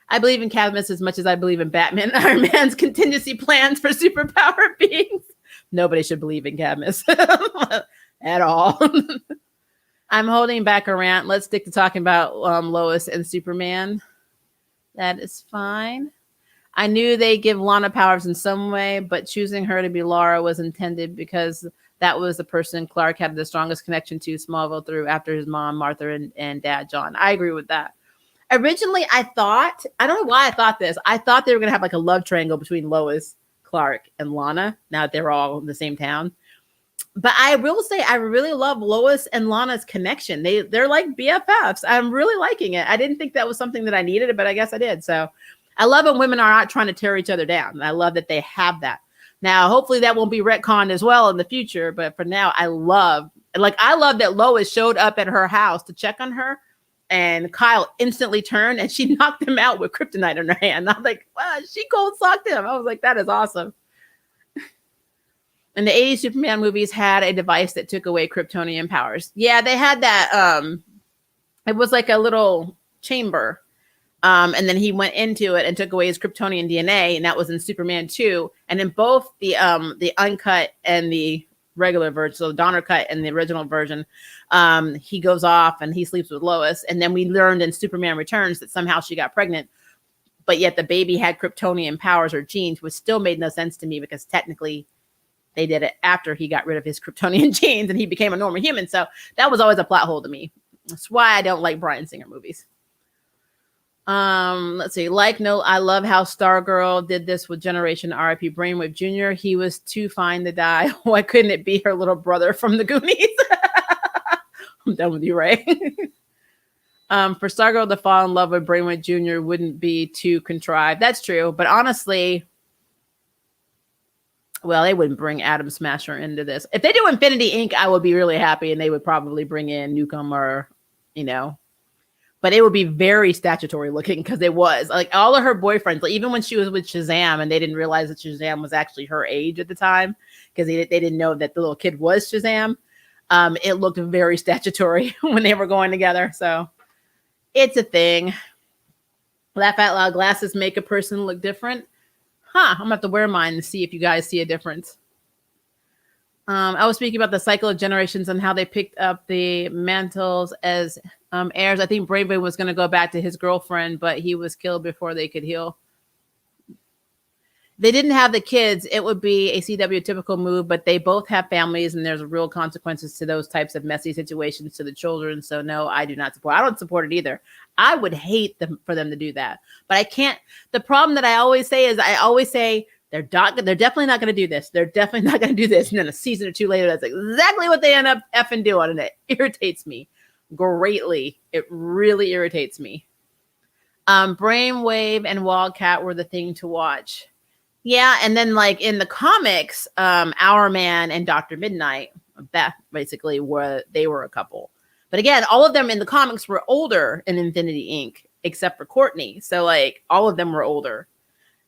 I believe in Cadmus as much as I believe in Batman. Iron Man's contingency plans for superpower beings. Nobody should believe in Cadmus at all. I'm holding back a rant. Let's stick to talking about Lois and Superman. That is fine. I knew they'd give Lana powers in some way, but choosing her to be Laura was intended because that was the person Clark had the strongest connection to Smallville through after his mom, Martha, and dad, John. I agree with that. Originally, I don't know why I thought this. I thought they were going to have like a love triangle between Lois, Clark, and Lana. Now that they're all in the same town. But I will say I really love Lois and Lana's connection. They're like BFFs. I'm really liking it. I didn't think that was something that I needed, but I guess I did. So I love when women are not trying to tear each other down. I love that they have that. Now, hopefully that won't be retconned as well in the future. But for now, I love Like, I love that Lois showed up at her house to check on her, and Kyle instantly turned and she knocked him out with kryptonite in her hand. I'm like, wow, she cold socked him. I was like, that is awesome. And the 80s Superman movies had a device that took away Kryptonian powers. Yeah, they had that. It was like a little chamber. And then he went into it and took away his Kryptonian DNA, and that was in Superman 2. And in both the uncut and the regular version, so the Donner cut and the original version, he goes off and he sleeps with Lois. And then we learned in Superman Returns that somehow she got pregnant, but yet the baby had Kryptonian powers or genes, which still made no sense to me because technically they did it after he got rid of his Kryptonian genes and he became a normal human. So that was always a plot hole to me. That's why I don't like Bryan Singer movies. Let's see. I love how Stargirl did this with Generation RIP Brainwave Jr. He was too fine to die. Why couldn't it be her little brother from the Goonies? I'm done with you, Ray. For Stargirl to fall in love with Brainwave Jr. wouldn't be too contrived. That's true. But honestly, well, they wouldn't bring Atom Smasher into this. If they do Infinity Inc., I would be really happy, and they would probably bring in Newcomb or, but it would be very statutory looking because it was like all of her boyfriends, like even when she was with Shazam and they didn't realize that Shazam was actually her age at the time because they didn't know that the little kid was Shazam. It looked very statutory when they were going together. So it's a thing. Laugh out loud. Glasses make a person look different. I'm gonna have to wear mine to see if you guys see a difference. I was speaking about the cycle of generations and how they picked up the mantles as heirs. I think Brainwave was going to go back to his girlfriend, but he was killed before they could heal. They didn't have the kids. It would be a CW typical move, but they both have families, and there's real consequences to those types of messy situations to the children. So no, I do not support. I don't support it either. I would hate for them to do that, but I can't. The problem that I always say is they're definitely not going to do this. They're definitely not going to do this. And then a season or two later, that's exactly what they end up effing doing. And it irritates me greatly. It really irritates me. Brainwave and Wildcat were the thing to watch. Yeah. And then like in the comics, Our Man and Dr. Midnight, that basically they were a couple. But again, all of them in the comics were older in Infinity Inc., except for Courtney. So like all of them were older.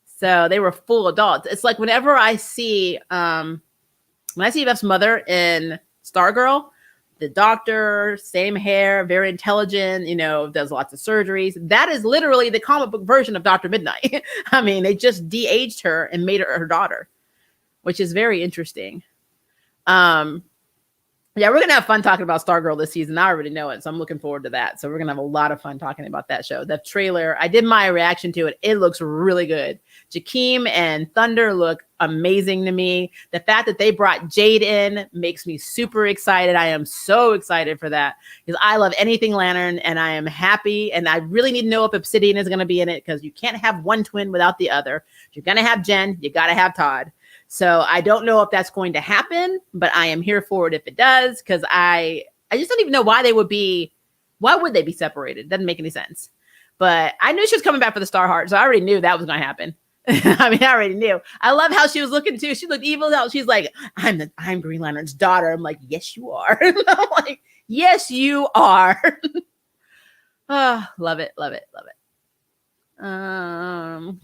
So they were full adults. It's like whenever I see Beth's mother in Stargirl, the doctor, same hair, very intelligent, does lots of surgeries. That is literally the comic book version of Dr. Midnight. I mean, they just de-aged her and made her daughter, which is very interesting. Yeah, we're going to have fun talking about Stargirl this season. I already know it, so I'm looking forward to that. So we're going to have a lot of fun talking about that show. The trailer, I did my reaction to it. It looks really good. Jakeem and Thunder look amazing to me. The fact that they brought Jade in makes me super excited. I am so excited for that because I love anything Lantern, and I am happy. And I really need to know if Obsidian is going to be in it because you can't have one twin without the other. If you're going to have Jen, you got to have Todd. So I don't know if that's going to happen, but I am here for it if it does, because I just don't even know why would they be separated? Doesn't make any sense. But I knew she was coming back for the Starheart, so I already knew that was going to happen. I mean, I already knew. I love how she was looking too. She looked evil. She's like, I'm Green Lantern's daughter. I'm like, yes, you are. I'm like, yes, you are. Oh, love it, love it, love it.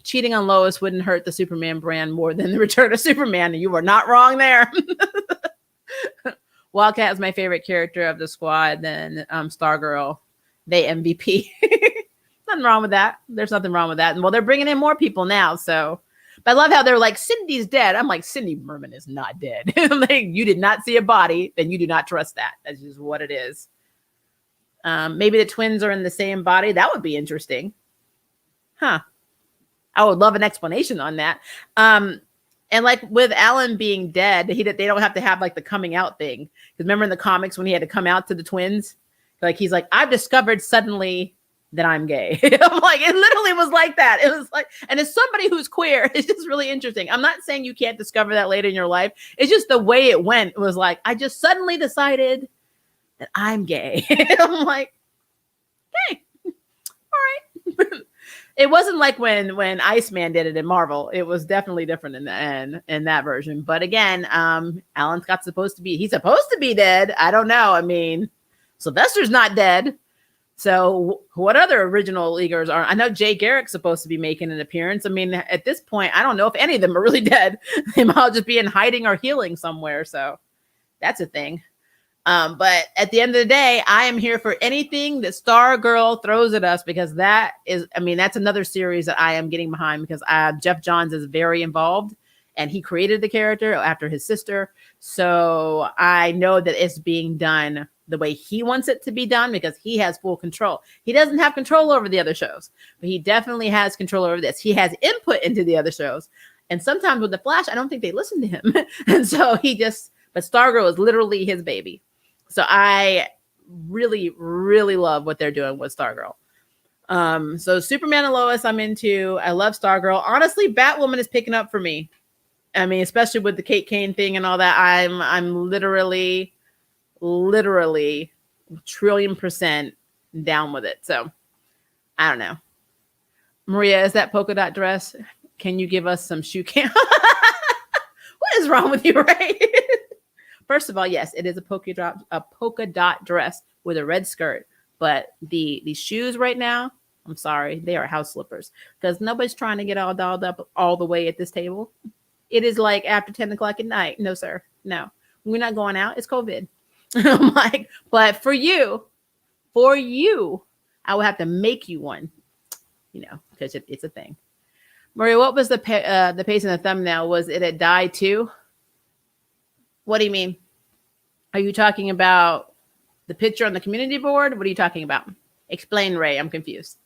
Cheating on Lois wouldn't hurt the Superman brand more than the Return of Superman. You were not wrong there. Wildcat is my favorite character of the squad. Then Stargirl, they MVP. Nothing wrong with that. There's nothing wrong with that. And well, they're bringing in more people now. So, but I love how they're like, Cindy's dead. I'm like, Cindy Merman is not dead. Like, you did not see a body, then you do not trust that. That's just what it is. Maybe the twins are in the same body. That would be interesting. Huh. I would love an explanation on that. And like with Alan being dead, they don't have to have like the coming out thing. Because remember in the comics when he had to come out to the twins, like he's like, I've discovered suddenly that I'm gay. I'm like, it literally was like that. It was like, and as somebody who's queer, it's just really interesting. I'm not saying you can't discover that later in your life. It's just the way it went. It was like, I just suddenly decided that I'm gay. I'm like, hey, all right. It wasn't like when Iceman did it in Marvel. It was definitely different in that version. But again, Alan Scott's supposed to be dead. I don't know. I mean, Sylvester's not dead. So what other original leaguers are? I know Jay Garrick's supposed to be making an appearance. I mean, at this point, I don't know if any of them are really dead. They might all just be in hiding or healing somewhere. So that's a thing. But at the end of the day, I am here for anything that Stargirl throws at us, because that's another series that I am getting behind, because Jeff Johns is very involved and he created the character after his sister. So I know that it's being done the way he wants it to be done, because he has full control. He doesn't have control over the other shows, but he definitely has control over this. He has input into the other shows. And sometimes with the Flash, I don't think they listen to him. And so but Stargirl is literally his baby. So I really, really love what they're doing with Stargirl. So Superman and Lois, I'm into. I love Stargirl. Honestly, Batwoman is picking up for me. I mean, especially with the Kate Kane thing and all that. I'm literally trillion% down with it. So I don't know. Maria, is that polka dot dress? Can you give us some shoe cam? What is wrong with you, right? First of all, yes, it is a polka dot dress with a red skirt. But the shoes right now, I'm sorry, they are house slippers, because nobody's trying to get all dolled up all the way at this table. It is like after 10 o'clock at night. No, sir. No, we're not going out. It's COVID. I'm like, but for you, I will have to make you one, because it's a thing. Maria, what was the pace in the thumbnail? Was it a die too? What do you mean? Are you talking about the picture on the community board? What are you talking about? Explain, Ray. I'm confused.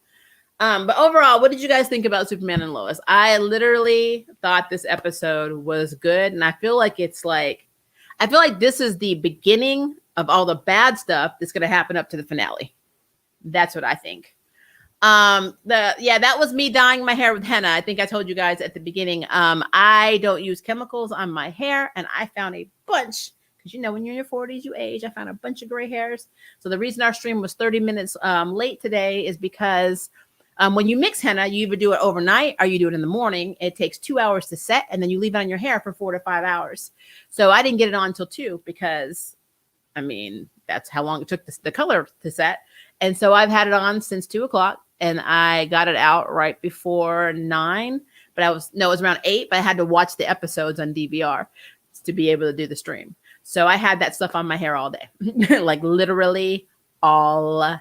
But overall, what did you guys think about Superman and Lois? I literally thought this episode was good. And I feel like this is the beginning of all the bad stuff that's going to happen up to the finale. That's what I think. That was me dyeing my hair with henna. I think I told you guys at the beginning. I don't use chemicals on my hair, and I found a bunch, because when you're in your 40s, you age. I found a bunch of gray hairs. So the reason our stream was 30 minutes late today is because when you mix henna, you either do it overnight or you do it in the morning. It takes 2 hours to set, and then you leave it on your hair for 4 to 5 hours. So I didn't get it on until 2, because that's how long it took the color to set. And so I've had it on since 2 o'clock. And I got it out right before 9, but it was around 8, but I had to watch the episodes on DVR to be able to do the stream. So I had that stuff on my hair all day, like literally all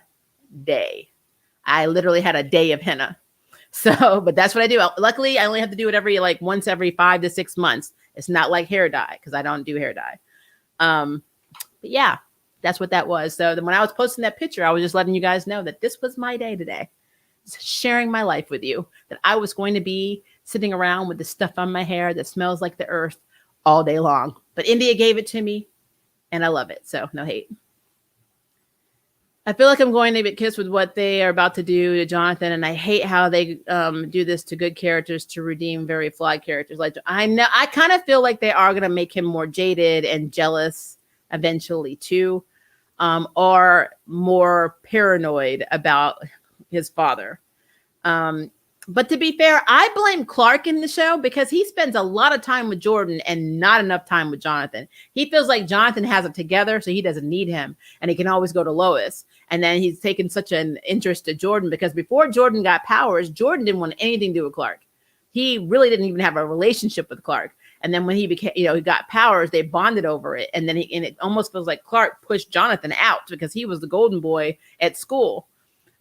day. I literally had a day of henna. So, but that's what I do. Luckily, I only have to do it once every 5 to 6 months. It's not like hair dye, because I don't do hair dye. But yeah, that's what that was. So then when I was posting that picture, I was just letting you guys know that this was my day today. Sharing my life with you, that I was going to be sitting around with the stuff on my hair that smells like the earth all day long. But India gave it to me, and I love it. So no hate. I feel like I'm going to get kissed with what they are about to do to Jonathan, and I hate how they do this to good characters to redeem very flawed characters. Like I kind of feel like they are going to make him more jaded and jealous eventually too, or more paranoid about his father. But to be fair, I blame Clark in the show, because he spends a lot of time with Jordan and not enough time with Jonathan. He feels like Jonathan has it together, so he doesn't need him, and he can always go to Lois. And then he's taken such an interest to Jordan, because before Jordan got powers, Jordan didn't want anything to do with Clark. He really didn't even have a relationship with Clark. And then when he became, he got powers, they bonded over it. And then it almost feels like Clark pushed Jonathan out, because he was the golden boy at school.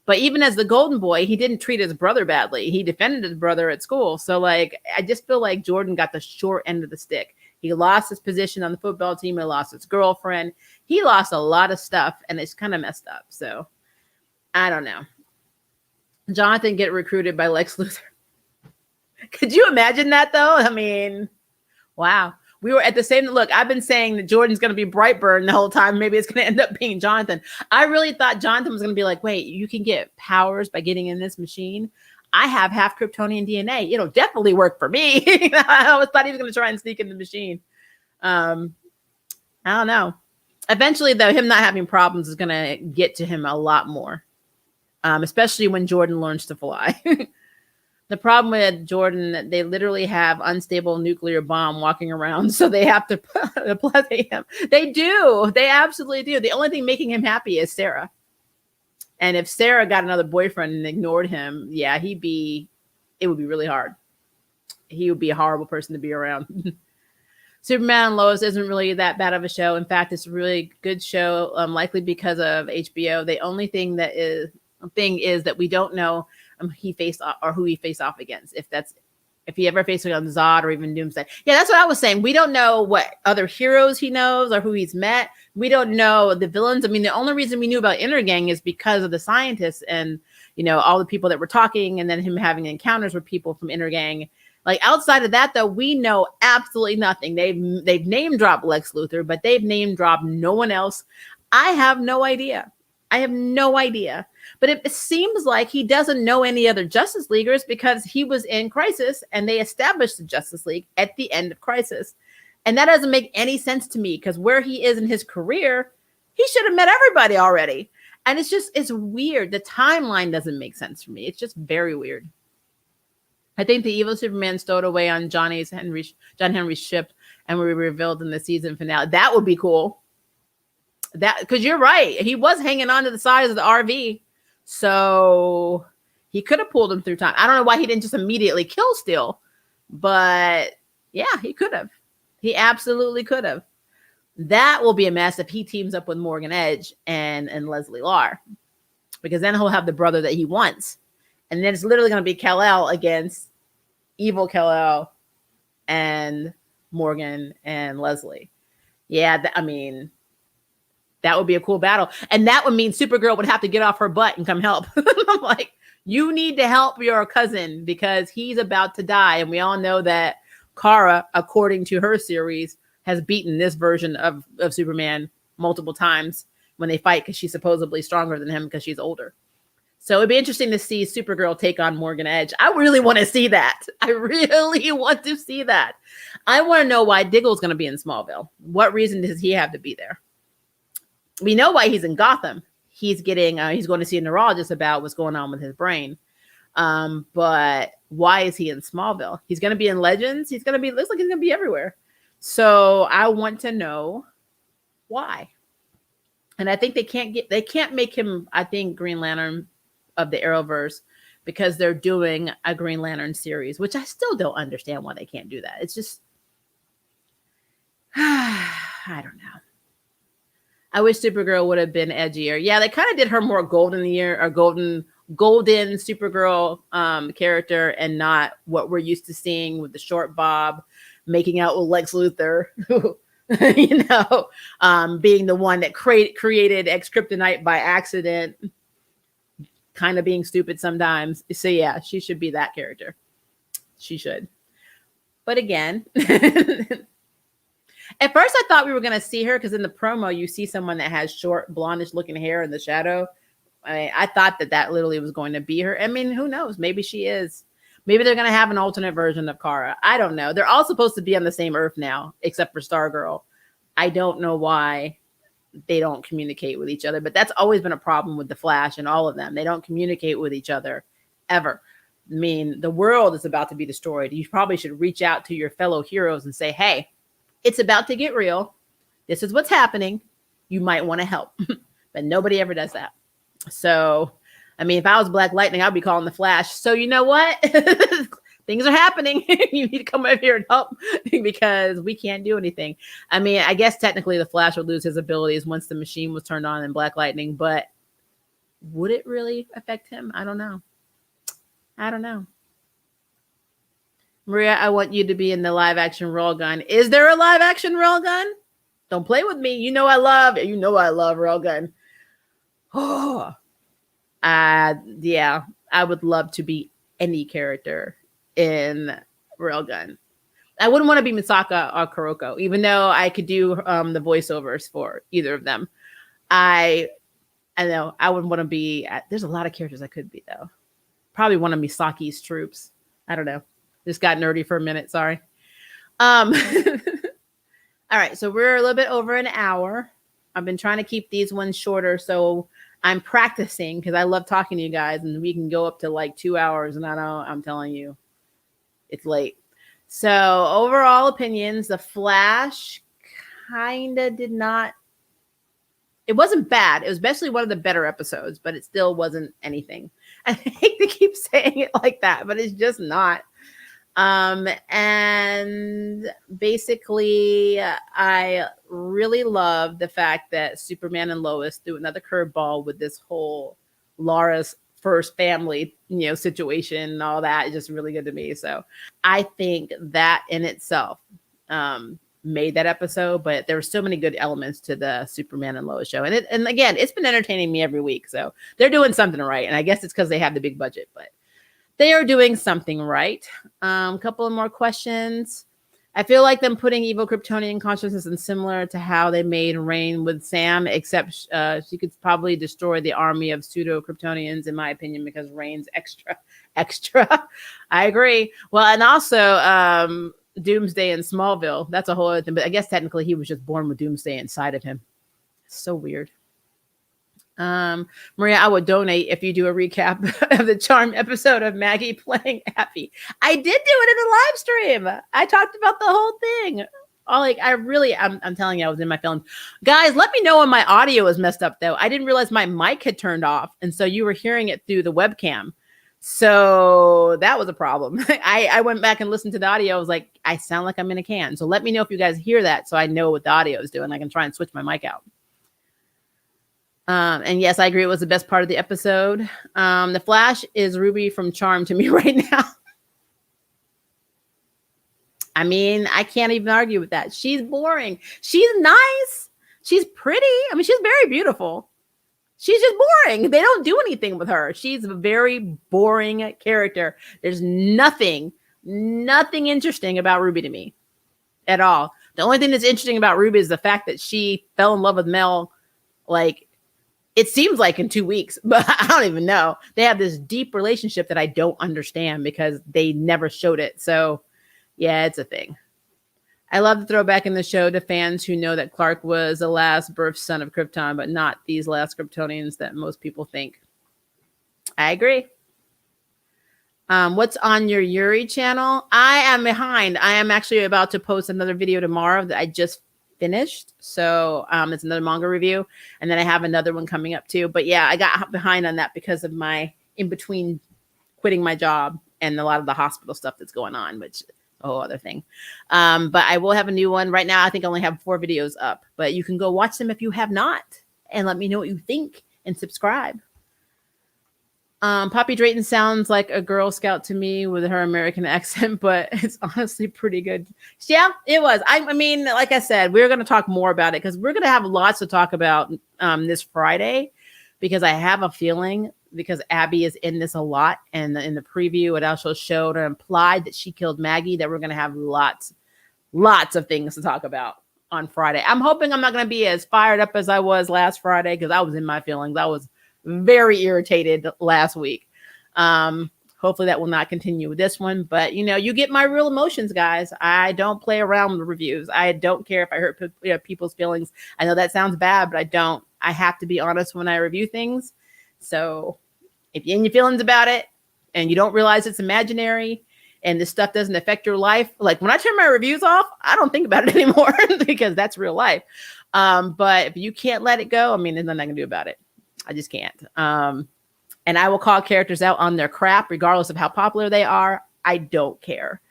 But even as the golden boy, he didn't treat his brother badly. He defended his brother at school. So I just feel like Jordan got the short end of the stick. He lost his position on the football team. He lost his girlfriend. He lost a lot of stuff, and it's kind of messed up. So I don't know. Jonathan get recruited by Lex Luthor. Could you imagine that though? Wow. We were at the same look. I've been saying that Jordan's going to be Brightburn the whole time. Maybe it's going to end up being Jonathan. I really thought Jonathan was going to be like, wait, you can get powers by getting in this machine. I have half Kryptonian DNA. It'll definitely work for me. I always thought he was going to try and sneak in the machine. I don't know. Eventually, though, him not having problems is going to get to him a lot more. especially when Jordan learns to fly. The problem with Jordan, they literally have unstable nuclear bomb walking around, so they have to apply him. They do. They absolutely do. The only thing making him happy is Sarah. And if Sarah got another boyfriend and ignored him, yeah, it would be really hard. He would be a horrible person to be around. Superman and Lois isn't really that bad of a show. In fact, it's a really good show, likely because of HBO. The only thing is that we don't know who he faced off against. If he ever faced on Zod or even Doomsday. Yeah, that's what I was saying. We don't know what other heroes he knows or who he's met. We don't know the villains. I mean, the only reason we knew about Intergang is because of the scientists and, all the people that were talking and then him having encounters with people from Intergang. Like outside of that, though, we know absolutely nothing. They've name dropped Lex Luthor, but they've name dropped no one else. I have no idea. But it seems like he doesn't know any other Justice Leaguers because he was in Crisis and they established the Justice League at the end of Crisis. And that doesn't make any sense to me because where he is in his career, he should have met everybody already. And it's weird. The timeline doesn't make sense for me. It's just very weird. I think the evil Superman stowed away on John Henry's ship and were revealed in the season finale. That would be cool. Because you're right. He was hanging on to the sides of the RV. So he could have pulled him through time. I don't know why he didn't just immediately kill Steel. But yeah, he could have. He absolutely could have. That will be a mess if he teams up with Morgan Edge and Leslie Lar. Because then he'll have the brother that he wants. And then it's literally going to be Kal-El against evil Kal-El and Morgan and Leslie. Yeah, that would be a cool battle. And that would mean Supergirl would have to get off her butt and come help. I'm like, you need to help your cousin because he's about to die. And we all know that Kara, according to her series, has beaten this version of Superman multiple times when they fight because she's supposedly stronger than him because she's older. So it'd be interesting to see Supergirl take on Morgan Edge. I really want to see that. I want to know why Diggle's going to be in Smallville. What reason does he have to be there? We know why he's in Gotham. He's going to see a neurologist about what's going on with his brain. But why is he in Smallville? He's going to be in Legends. Looks like he's going to be everywhere. So I want to know why. And I think they can't make him, I think, Green Lantern of the Arrowverse because they're doing a Green Lantern series, which I still don't understand why they can't do that. It's just, I don't know. I wish Supergirl would have been edgier. Yeah, they kind of did her more golden Supergirl character and not what we're used to seeing with the short bob making out with Lex Luthor, being the one that created Ex-Kryptonite by accident, kind of being stupid sometimes. So yeah, she should be that character. She should. But again, at first I thought we were going to see her because in the promo you see someone that has short blondish looking hair in the shadow. I thought that literally was going to be her. I mean, who knows? Maybe she is. Maybe they're going to have an alternate version of Kara. I don't know. They're all supposed to be on the same Earth now, except for Stargirl. I don't know why they don't communicate with each other, but that's always been a problem with the Flash and all of them. They don't communicate with each other ever. I mean, the world is about to be destroyed. You probably should reach out to your fellow heroes and say, hey, it's about to get real. This is what's happening. You might want to help. But nobody ever does that. So, I mean, if I was Black Lightning, I'd be calling the Flash. So you know what? Things are happening. You need to come over here and help because we can't do anything. I mean, I guess technically the Flash would lose his abilities once the machine was turned on in Black Lightning, but would it really affect him? I don't know. Maria, I want you to be in the live action Railgun. Is there a live action Railgun? Don't play with me. You know I love Railgun. Oh, yeah, I would love to be any character in Railgun. I wouldn't want to be Misaka or Kuroko, even though I could do the voiceovers for either of them. I know I wouldn't want to be. There's a lot of characters I could be though. Probably one of Misaki's troops. I don't know. Just got nerdy for a minute. Sorry. All right, so we're a little bit over an hour. I've been trying to keep these ones shorter, so I'm practicing because I love talking to you guys, and we can go up to like 2 hours, and I'm telling you, it's late. So overall opinions, The Flash kind of did not, it wasn't bad. It was basically one of the better episodes, but it still wasn't anything. I hate to keep saying it like that, but it's just not. And basically, I really love the fact that Superman and Lois threw another curveball with this whole Laura's first family, situation and all that. Is just really good to me. So I think that in itself made that episode, but there were so many good elements to the Superman and Lois show. And again, it's been entertaining me every week. So they're doing something right. And I guess it's because they have the big budget, but they are doing something right. A couple of more questions. I feel like them putting evil Kryptonian consciousness is similar to how they made Reign with Sam, except she could probably destroy the army of pseudo Kryptonians, in my opinion, because Reign's extra. I agree. Well, and also Doomsday in Smallville. That's a whole other thing. But I guess technically he was just born with Doomsday inside of him. So weird. Maria, I would donate if you do a recap of the Charmed episode of Maggie playing Abby. I did do it in the live stream. I talked about the whole thing. I'm telling you, I was in my feelings. Guys, let me know when my audio is messed up, though. I didn't realize my mic had turned off, and so you were hearing it through the webcam. So that was a problem. I went back and listened to the audio. I was like, I sound like I'm in a can. So let me know if you guys hear that, so I know what the audio is doing. I can try and switch my mic out. And yes, I agree. It was the best part of the episode. The Flash is Ruby from Charmed to me right now. I mean, I can't even argue with that. She's boring. She's nice. She's pretty. I mean, she's very beautiful. She's just boring. They don't do anything with her. She's a very boring character. There's nothing interesting about Ruby to me at all. The only thing that's interesting about Ruby is the fact that she fell in love with Mel, like, it seems like in 2 weeks, but I don't even know. They have this deep relationship that I don't understand because they never showed it. So yeah, it's a thing. I love the throwback in the show to fans who know that Clark was the last birth son of Krypton, but not these last Kryptonians that most people think. I agree. What's on your Yuri channel? I am behind. I am actually about to post another video tomorrow that I just finished. So it's another manga review. And then I have another one coming up too. But yeah, I got behind on that because of my in between quitting my job and a lot of the hospital stuff that's going on, which a whole other thing. But I will have a new one. Right now, I think I only have 4 videos up, but you can go watch them if you have not and let me know what you think and subscribe. Poppy Drayton sounds like a Girl Scout to me with her American accent, but it's honestly pretty good. Yeah, it was. I mean, like I said, we're going to talk more about it because we're going to have lots to talk about this Friday, because I have a feeling, because Abby is in this a lot, and in the preview, it also showed or implied that she killed Maggie, that we're going to have lots of things to talk about on Friday. I'm hoping I'm not going to be as fired up as I was last Friday, because I was in my feelings. I was very irritated last week. Hopefully that will not continue with this one, but you get my real emotions, guys. I don't play around with reviews. I don't care if I hurt people's feelings. I know that sounds bad, but I don't. I have to be honest when I review things. So if you're in your feelings about it and you don't realize it's imaginary and this stuff doesn't affect your life, like when I turn my reviews off, I don't think about it anymore because that's real life. But if you can't let it go, I mean, there's nothing I can do about it. I just can't. And I will call characters out on their crap, regardless of how popular they are. I don't care.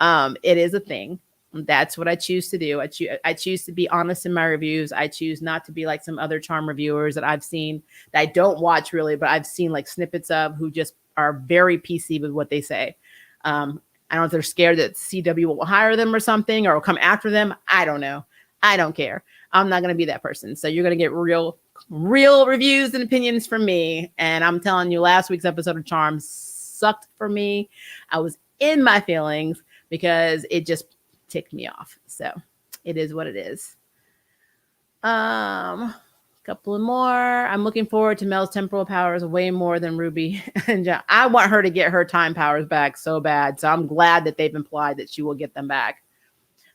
It is a thing. That's what I choose to do. I choose to be honest in my reviews. I choose not to be like some other Charm reviewers that I've seen that I don't watch really, but I've seen like snippets of, who just are very PC with what they say. I don't know if they're scared that CW will hire them or something, or will come after them. I don't know. I don't care. I'm not going to be that person. So you're going to get real reviews and opinions from me. And I'm telling you, last week's episode of Charm sucked for me. I was in my feelings because it just ticked me off. So it is what it is. Couple of more. I'm looking forward to Mel's temporal powers way more than Ruby and John. I want her to get her time powers back so bad. So I'm glad that they've implied that she will get them back.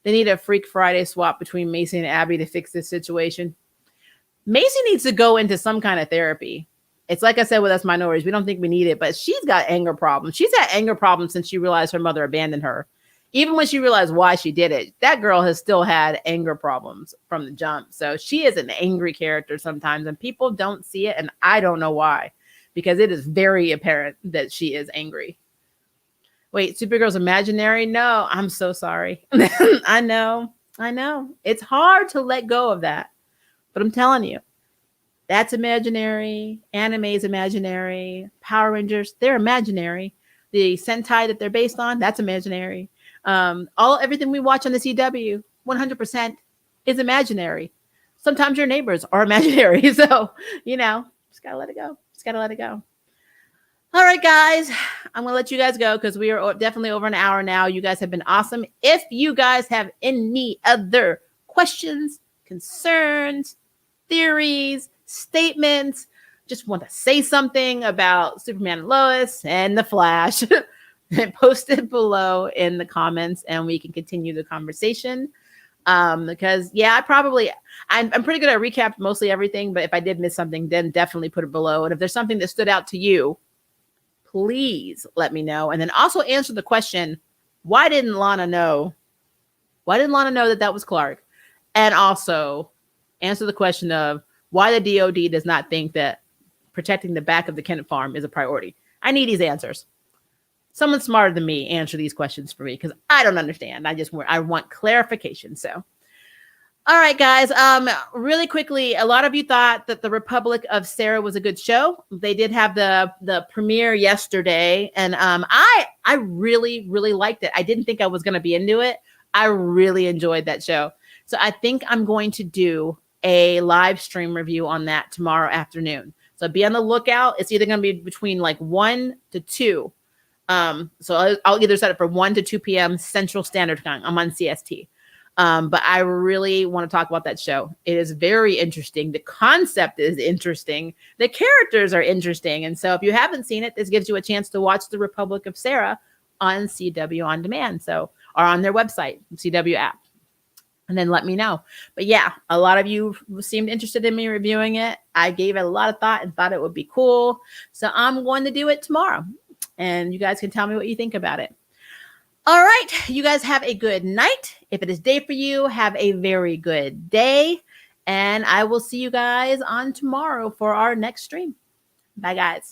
They need a Freak Friday swap between Macy and Abby to fix this situation. Macy needs to go into some kind of therapy. It's like I said with us minorities, we don't think we need it, but she's got anger problems. She's had anger problems since she realized her mother abandoned her. Even when she realized why she did it, that girl has still had anger problems from the jump. So she is an angry character sometimes, and people don't see it, and I don't know why, because it is very apparent that she is angry. Wait, Supergirl's imaginary? No, I'm so sorry. I know. It's hard to let go of that, but I'm telling you, that's imaginary. Anime is imaginary. Power Rangers, they're imaginary. The Sentai that they're based on, that's imaginary. Everything we watch on the CW, 100% is imaginary. Sometimes your neighbors are imaginary. So, just gotta let it go. All right, guys, I'm going to let you guys go because we are definitely over an hour now. You guys have been awesome. If you guys have any other questions, concerns, theories, statements, just want to say something about Superman and Lois and the Flash, post it below in the comments and we can continue the conversation. Because I'm pretty good at recap mostly everything, but if I did miss something, then definitely put it below. And if there's something that stood out to you, please let me know. And then also answer the question, why didn't Lana know? Why didn't Lana know that was Clark? And also answer the question of why the DOD does not think that protecting the back of the Kennett farm is a priority. I need these answers. Someone smarter than me answer these questions for me because I don't understand. I want clarification. So, all right, guys. Really quickly, a lot of you thought that the Republic of Sarah was a good show. They did have the premiere yesterday, and I really, really liked it. I didn't think I was going to be into it. I really enjoyed that show. So I think I'm going to do a live stream review on that tomorrow afternoon. So be on the lookout. It's either going to be between like 1 to 2. So I'll either set it for 1 to 2 p.m. Central Standard Time. I'm on CST. But I really want to talk about that show. It is very interesting. The concept is interesting. The characters are interesting. And so if you haven't seen it, this gives you a chance to watch the Republic of Sarah on CW On Demand. So, or on their website, CW app. And then let me know. But yeah, a lot of you seemed interested in me reviewing it. I gave it a lot of thought and thought it would be cool. So I'm going to do it tomorrow. And you guys can tell me what you think about it. All right. You guys have a good night. If it is day for you, have a very good day. And I will see you guys on tomorrow for our next stream. Bye, guys.